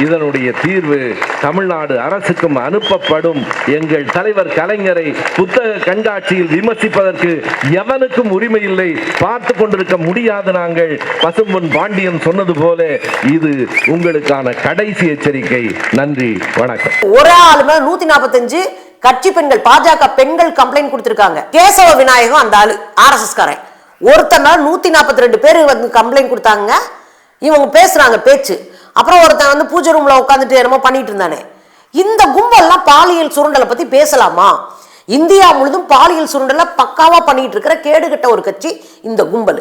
இதனுடைய தீர்வு தமிழ்நாடு அரசுக்கும் அனுப்பப்படும். எங்கள் தலைவர் கலைஞரை புத்தக கண்காட்சியில் விமர்சிப்பதற்கு எவனுக்கும் உரிமை இல்லை, பார்த்து கொண்டிருக்க முடியாது. நாங்கள் பசும்பொன் பாண்டியன் சொன்னது போல இது உங்களுக்கான கடைசி எச்சரிக்கை. நன்றி, வணக்கம். ஒரு ஆளுமே 145 கட்சி பெண்கள், பாஜக பெண்கள் கம்ப்ளைண்ட் கொடுத்திருக்காங்க. கேசவ விநாயகம் அந்த ஆளு RSS காரன், ஒருத்தர் 142 பேர் வந்து கம்ப்ளைண்ட் கொடுத்தாங்க. இவங்க பேசுறாங்க பேச்சு. அப்புறம் ஒருத்தன் வந்து பூஜை ரூம்ல உட்காந்துட்டு என்னமோ பண்ணிட்டு இருந்தானே. இந்த கும்பல்லாம் பாலியல் சுரண்டலை பத்தி பேசலாமா? இந்தியா முழுதும் பாலியல் சுரண்டலை பக்காவா பண்ணிட்டு இருக்கிற கேடுகட்ட ஒரு கட்சி இந்த கும்பல்.